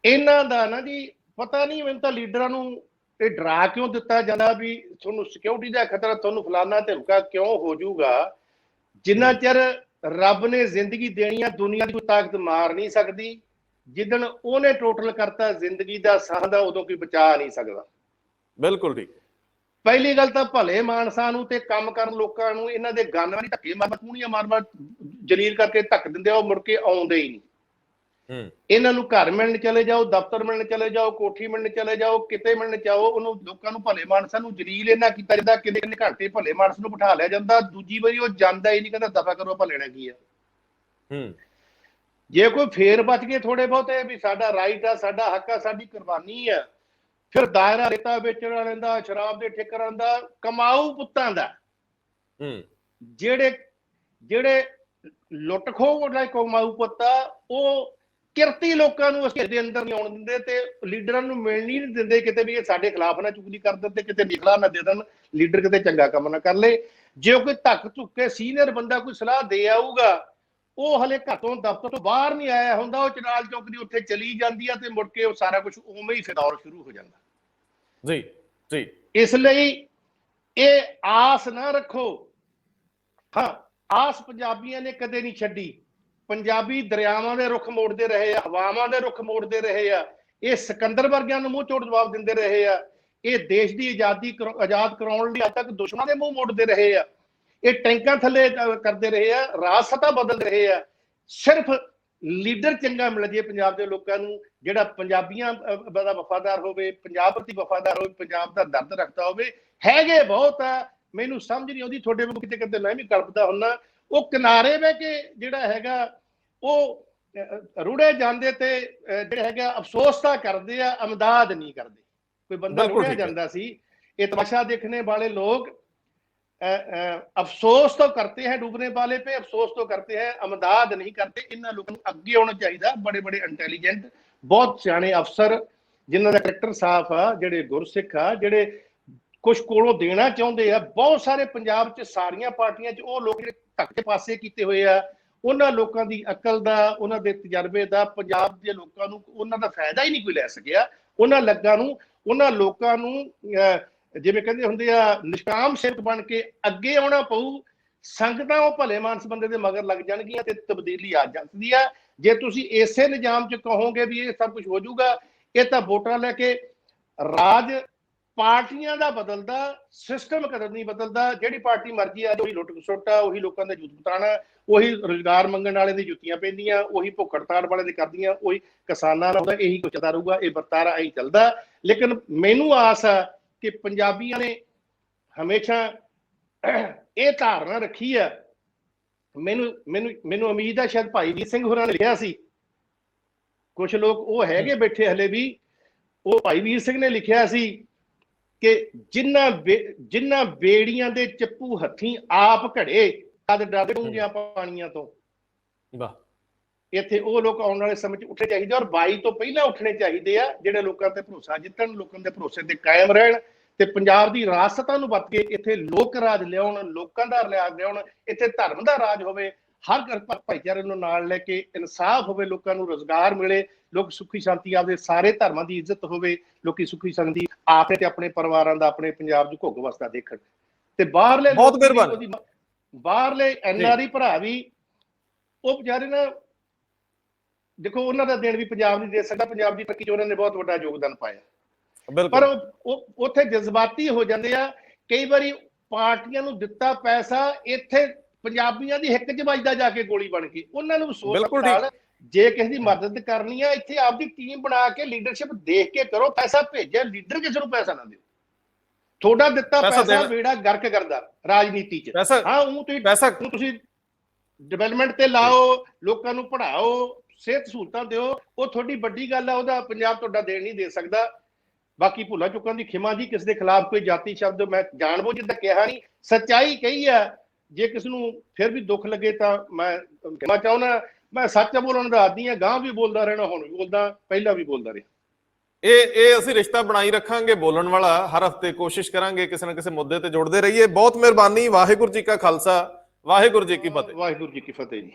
ਇਹਨਾਂ ਦਾ ਨਾ ਜੀ ਪਤਾ ਨਹੀਂ ਮੈਨੂੰ ਤਾਂ ਲੀਡਰਾਂ ਨੂੰ ਇਹ ਡਰਾ ਕਿਉਂ ਦਿੱਤਾ ਜਾਂਦਾ ਵੀ ਤੁਹਾਨੂੰ ਸਿਕਿਉਰਿਟੀ ਦਾ ਖਤਰਾ, ਤੁਹਾਨੂੰ ਫਲਾਨਾ ਧਮਕਾ ਕਿਉਂ ਹੋ ਜਾਊਗਾ। ਜਿੰਨਾ ਚਿਰ ਰੱਬ ਨੇ ਜ਼ਿੰਦਗੀ ਦੇਣੀ ਆ, ਦੁਨੀਆ ਦੀ ਕੋਈ ਤਾਕਤ ਮਾਰ ਨਹੀਂ ਸਕਦੀ। ਜਿੱਦਣ ਉਹਨੇ ਟੋਟਲ ਕਰਤਾ ਜ਼ਿੰਦਗੀ ਦਾ ਸਾਹ ਦਾ, ਉਦੋਂ ਕੋਈ ਬਚਾ ਨਹੀਂ ਸਕਦਾ। ਬਿਲਕੁਲ ਠੀਕ। ਪਹਿਲੀ ਗੱਲ ਤਾਂ ਭਲੇ ਮਾਨਸਾਂ ਨੂੰ ਤੇ ਕੰਮ ਕਰਨ ਲੋਕਾਂ ਨੂੰ ਇਹਨਾਂ ਦੇ ਗੰਨ ਵਾਲੀ ਧੱਕੇ ਮਾਰ ਕੂਣੀਆਂ ਮਾਰ ਜਲੀਲ ਕਰਕੇ ਧੱਕ ਦਿੰਦੇ ਆ, ਉਹ ਮੁੜ ਕੇ ਆਉਂਦੇ ਹੀ ਨਹੀਂ। ਇਹਨਾਂ ਨੂੰ ਘਰ ਮਿਲਣ ਚਲੇ ਜਾਓ, ਦਫ਼ਤਰ ਮਿਲਣ ਚਲੇ ਜਾਓ, ਕੋਠੀ ਮਿਲਣ ਚਲੇ ਜਾਓ, ਕਿਤੇ ਮਿਲਣ ਜਾਓ, ਉਹਨੂੰ ਲੋਕਾਂ ਨੂੰ ਭਲੇ ਮਾਨਸਾਂ ਨੂੰ ਜਲੀਲ ਇਹਨਾਂ ਕੀਤਾ ਜਾਂਦਾ। ਕਿੰਨੇ ਕਿੰਨੇ ਘੰਟੇ ਭਲੇ ਮਾਨਸ ਨੂੰ ਬਿਠਾ ਲਿਆ ਜਾਂਦਾ, ਦੂਜੀ ਵਾਰੀ ਉਹ ਜਾਂਦਾ ਹੀ ਨਹੀਂ, ਕਹਿੰਦਾ ਦਫਾ ਕਰੋ, ਆਪਾਂ ਲੈਣਾ ਕੀ ਆ। ਜੇ ਕੋਈ ਫੇਰ ਬਚ ਗਏ ਥੋੜੇ ਬਹੁਤੇ ਵੀ ਸਾਡਾ ਰਾਈਟ ਆ, ਸਾਡਾ ਹੱਕ ਆ, ਸਾਡੀ ਕੁਰਬਾਨੀ ਆ, ਫਿਰ ਦਾਇਰਾ ਰੇਤਾ ਵੇਚਣ ਵਾਲਿਆਂ ਦਾ, ਸ਼ਰਾਬ ਦੇ ਠੇਕਰਾਂ ਦਾ, ਕਮਾਊ ਪੁੱਤਾਂ ਦਾ, ਜਿਹੜੇ ਲੁੱਟ ਖੋਹ ਵਾਲੇ ਕਮਾਊ ਪੁੱਤ ਆ, ਉਹ ਕਿਰਤੀ ਲੋਕਾਂ ਨੂੰ ਉਸ ਘੇਰੇ ਦੇ ਅੰਦਰ ਨਹੀਂ ਆਉਣ ਦਿੰਦੇ ਤੇ ਲੀਡਰਾਂ ਨੂੰ ਮਿਲਣ ਹੀ ਨਹੀਂ ਦਿੰਦੇ ਕਿਤੇ ਵੀ ਇਹ ਸਾਡੇ ਖਿਲਾਫ ਨਾ ਚੁਗਲੀ ਕਰ ਦਿੰਦੇ, ਕਿਤੇ ਨਿਕਲਾ ਨਾ ਦੇ ਦੇਣ, ਲੀਡਰ ਕਿਤੇ ਚੰਗਾ ਕੰਮ ਨਾ ਕਰ ਲੇ। ਜੇ ਕੋਈ ਧੱਕ ਧੁੱਕੇ ਸੀਨੀਅਰ ਬੰਦਾ ਕੋਈ ਸਲਾਹ ਦੇ ਆਊਗਾ, ਉਹ ਹਲੇ ਘਰੋਂ ਦਫ਼ਤਰ ਤੋਂ ਬਾਹਰ ਨਹੀਂ ਆਇਆ ਹੁੰਦਾ, ਉਹ ਚਨਾਲ ਚੌਕ ਦੀ ਉੱਥੇ ਚਲੀ ਜਾਂਦੀ ਆ ਤੇ ਮੁੜ ਕੇ ਉਹ ਸਾਰਾ ਕੁਝ ਉਵੇਂ ਹੀ ਫਿਦੌਰ ਸ਼ੁਰੂ ਹੋ ਜਾਂਦਾ। ਜੀ ਜੀ। ਇਸ ਲਈ ਇਹ ਆਸ ਨਾ ਰੱਖੋ। ਹਾਂ, ਆਸ ਪੰਜਾਬੀਆਂ ਨੇ ਕਦੇ ਨਹੀਂ ਛੱਡੀ। ਪੰਜਾਬੀ ਦਰਿਆਵਾਂ ਦੇ ਰੁੱਖ ਮੋੜਦੇ ਰਹੇ ਆ, ਹਵਾਵਾਂ ਦੇ ਰੁੱਖ ਮੋੜਦੇ ਰਹੇ ਆ। ਇਹ ਸਿਕੰਦਰ ਵਰਗਿਆਂ ਨੂੰ ਮੂੰਹ ਚੋੜ ਜਵਾਬ ਦਿੰਦੇ ਰਹੇ ਆ। ਇਹ ਦੇਸ਼ ਦੀ ਆਜ਼ਾਦ ਕਰਾਉਣ ਲਈ ਅੱਜ ਤੱਕ ਦੁਸ਼ਮਣਾਂ ਦੇ ਮੂੰਹ ਮੋੜਦੇ ਰਹੇ ਆ। ਇਹ ਟੈਂਕਾਂ ਥੱਲੇ ਕਰਦੇ ਰਹੇ ਆ, ਰਾਜ ਸੱਤਾ ਬਦਲ ਰਹੇ ਆ। ਸਿਰਫ ਲੀਡਰ ਚੰਗਾ ਮਿਲ ਜੇ ਪੰਜਾਬ ਦੇ ਲੋਕਾਂ ਨੂੰ, ਜਿਹੜਾ ਪੰਜਾਬੀਆਂ ਦਾ ਵਫਾਦਾਰ ਹੋਵੇ, ਪੰਜਾਬ ਪ੍ਰਤੀ ਵਫਾਦਾਰ ਹੋਵੇ, ਪੰਜਾਬ ਦਾ ਦਰਦ ਰੱਖਦਾ ਹੋਵੇ। ਹੈਗੇ ਬਹੁਤ ਆ, ਮੈਨੂੰ ਸਮਝ ਨਹੀਂ ਆਉਂਦੀ। ਤੁਹਾਡੇ ਵਾਂਗੂ ਕਿਤੇ ਕਿਤੇ ਮੈਂ ਵੀ ਕਲਪਦਾ ਹੁੰਦਾ। ਉਹ ਕਿਨਾਰੇ ਬਹਿ ਕੇ ਜਿਹੜਾ ਹੈਗਾ ਉਹ ਰੁੜੇ ਜਾਂਦੇ ਤੇ ਜਿਹੜੇ ਹੈਗਾ ਅਫਸੋਸ ਤਾਂ ਕਰਦੇ ਆ, ਅਮਦਾਦ ਨਹੀਂ ਕਰਦੇ। ਕੋਈ ਬੰਦਾ ਰੁੜਿਆ ਜਾਂਦਾ ਸੀ, ਇਹ ਤਮਾਸ਼ਾ ਦੇਖਣੇ ਵਾਲੇ ਲੋग अफसोस तो करते हैं डूबने वाले पे, अफसोस तो करते हैं, अमदाद नहीं करते। इन लोगों को अगे होना चाहिए। बड़े बड़े इंटैलीजेंट बहुत सियाने अफसर जिन्हों का करैक्टर साफ आ, जेडे गुरसिख आ, जेडे कुछ कोलों देना चाहते हैं। बहुत सारे पंजाब च सारियां पार्टियां च वो लोग धक्के के पासे किए हुए आ। उन्हां लोगों की अकल का, उन्हां दे तजर्बे का पंजाब के लोगों को उन्हां दा फायदा ही नहीं कोई लै सकिया। उन्हां लोगों नूं जिवें कहंदे हुंदे आ निष्काम सेवक बन के अगे आउणा पऊ। संगतां वो भले मानस बंदे दे मगर लग जाणगीआं ते तब्दीली आ जांदी आ। जे तुसीं इसे निजाम च कहोगे भी ये सब कुछ हो जाऊगा, ये तां वोटां लैके राज पार्टियां दा बदलदा, सिस्टम कदर नहीं बदलदा। जिहड़ी पार्टी मर्जी आ, उही लुੱਟ ਖਸੁੱਟ आ, उही लोकां दा जूत पताणा, उही रोजगार मंगण वाले दी जुत्तियां पैंदियां, उही भुख हड़ताल वाले दी करदियां, उही किसानां दा यही कुछ चलदा रहूगा। ये वरतारा ऐ चलदा। लेकिन मैनूं आस आ कि पंजाबियों ने हमेशा ये धारणा रखी है। मैनू उम्मीद है शायद भाई वीर सिंह होरां ने लिखिया सी, कुछ लोग वो हैगे बैठे हले भी, वो भाई वीर सिंह ने लिखिया सी कि जिन्ना बेड़ियां दे चप्पू हथी आप घड़े कद डर डूंगियां पानियां तो। इत्थे वो लोग आने वाले समय उठने चाहिए और 22 तो पहला उठने चाहिए आ, जिहड़े लोगों ते भरोसा जितन, लोगों के भरोसे ते कायम रहन ते पंजाब दी राजसत्ता नूं वध के इत्थे लोक राज लियाउण, लोकां दा राज लियाउण, इत्थे धर्म दा राज होवे, हर भाईचारे नूं नाल लैके इंसाफ होवे, लोकां नूं रोजगार मिले, लोग सुखी शांति आपदे सारे धर्मां दी इज्जत होवे, लोकी सुखी शांति आपने ते अपने परिवारां दा, अपने पंजाब च घुग वसदा देखण ते बाहरले बहुत मेहरबानी ਬਾਹਰਲੇ ਐਨਆਰਆਈ ਭਰਾ ਵੀ ਉਹ ਵਿਚਾਰੇ ਨਾ, ਦੇਖੋ ਉਹਨਾਂ ਦਾ ਦੇਣ ਵੀ ਪੰਜਾਬ ਨਹੀਂ ਦੇ ਸਕਦਾ, ਪੰਜਾਬ ਦੀ ਤਰੱਕੀ 'ਚ ਉਹਨਾਂ ਨੇ ਬਹੁਤ ਵੱਡਾ ਯੋਗਦਾਨ ਪਾਇਆ, ਪਰ ਉਹ ਉੱਥੇ ਜਜ਼ਬਾਤੀ ਹੋ ਜਾਂਦੇ ਆ। ਕਈ ਵਾਰੀ ਪਾਰਟੀਆਂ ਨੂੰ ਦਿੱਤਾ ਪੈਸਾ ਇੱਥੇ ਪੰਜਾਬੀਆਂ ਦੀ ਹਿੱਕ 'ਚ ਵੱਜਦਾ ਜਾ ਕੇ ਗੋਲੀ ਬਣ ਕੇ। ਉਹਨਾਂ ਨੂੰ ਸੋਚ ਨਾਲ ਜੇ ਕਿਸੇ ਦੀ ਮਦਦ ਕਰਨੀ ਆ, ਇੱਥੇ ਆਪਦੀ ਟੀਮ ਬਣਾ ਕੇ ਲੀਡਰਸ਼ਿਪ ਦੇਖ ਕੇ ਕਰੋ। ਪੈਸਾ ਭੇਜਿਆ, ਲੀਡਰ ਕਿਸੇ ਨੂੰ ਪੈਸਾ ਨਾ ਦਿਓ। ਥੋੜਾ ਦਿੱਤਾ ਪੈਸਾ ਬੇੜਾ ਗਰਕ ਕਰਦਾ ਰਾਜਨੀਤੀ 'ਚ। ਹਾਂ, ਉਹ ਤੁਸੀਂ ਡਿਵੈਲਪਮੈਂਟ ਤੇ ਲਾਓ, ਲੋਕਾਂ ਨੂੰ ਪੜ੍ਹਾਓ, ਸਿਹਤ ਸਹੂਲਤਾਂ ਦਿਓ, ਉਹ ਤੁਹਾਡੀ ਵੱਡੀ ਗੱਲ ਆ। ਉਹਦਾ ਪੰਜਾਬ ਤੁਹਾਡਾ ਦੇਣ ਨਹੀਂ ਦੇ ਸਕਦਾ। ਬਾਕੀ ਭੁੱਲਾਂ ਚੁੱਕਾਂ ਦੀ ਖਿਮਾ ਜੀ, ਕਿਸੇ ਦੇ ਖਿਲਾਫ ਕੋਈ ਜਾਤੀ ਸ਼ਬਦ ਮੈਂ ਜਾਣਬੁੱਝ ਕੇ ਕਿਹਾ ਨਹੀਂ, ਸੱਚਾਈ ਕਹੀ ਆ। ਜੇ ਕਿਸ ਨੂੰ ਫਿਰ ਵੀ ਦੁੱਖ ਲੱਗੇ ਤਾਂ ਮੈਂ ਕਹਿਣਾ ਚਾਹੁੰਦਾ, ਮੈਂ ਸੱਚ ਬੋਲਣ ਦਾ ਆਦੀ ਹਾਂ, ਗਾਂ ਵੀ ਬੋਲਦਾ ਰਹਿਣਾ, ਹੁਣ ਵੀ ਬੋਲਦਾ, ਪਹਿਲਾਂ ਵੀ ਬੋਲਦਾ ਰਿਹਾ। ਇਹ ਅਸੀਂ ਰਿਸ਼ਤਾ ਬਣਾਈ ਰੱਖਾਂਗੇ ਬੋਲਣ ਵਾਲਾ, ਹਰ ਹਫ਼ਤੇ ਕੋਸ਼ਿਸ਼ ਕਰਾਂਗੇ ਕਿਸੇ ਨਾ ਕਿਸੇ ਮੁੱਦੇ ਤੇ ਜੁੜਦੇ ਰਹੀਏ। ਬਹੁਤ ਮਿਹਰਬਾਨੀ। ਵਾਹਿਗੁਰੂ ਜੀ ਕਾ ਖਾਲਸਾ, ਵਾਹਿਗੁਰੂ ਜੀ ਕੀ ਫਤਿਹ। ਵਾਹਿਗੁਰੂ ਜੀ ਕੀ ਫਤਿਹ ਜੀ।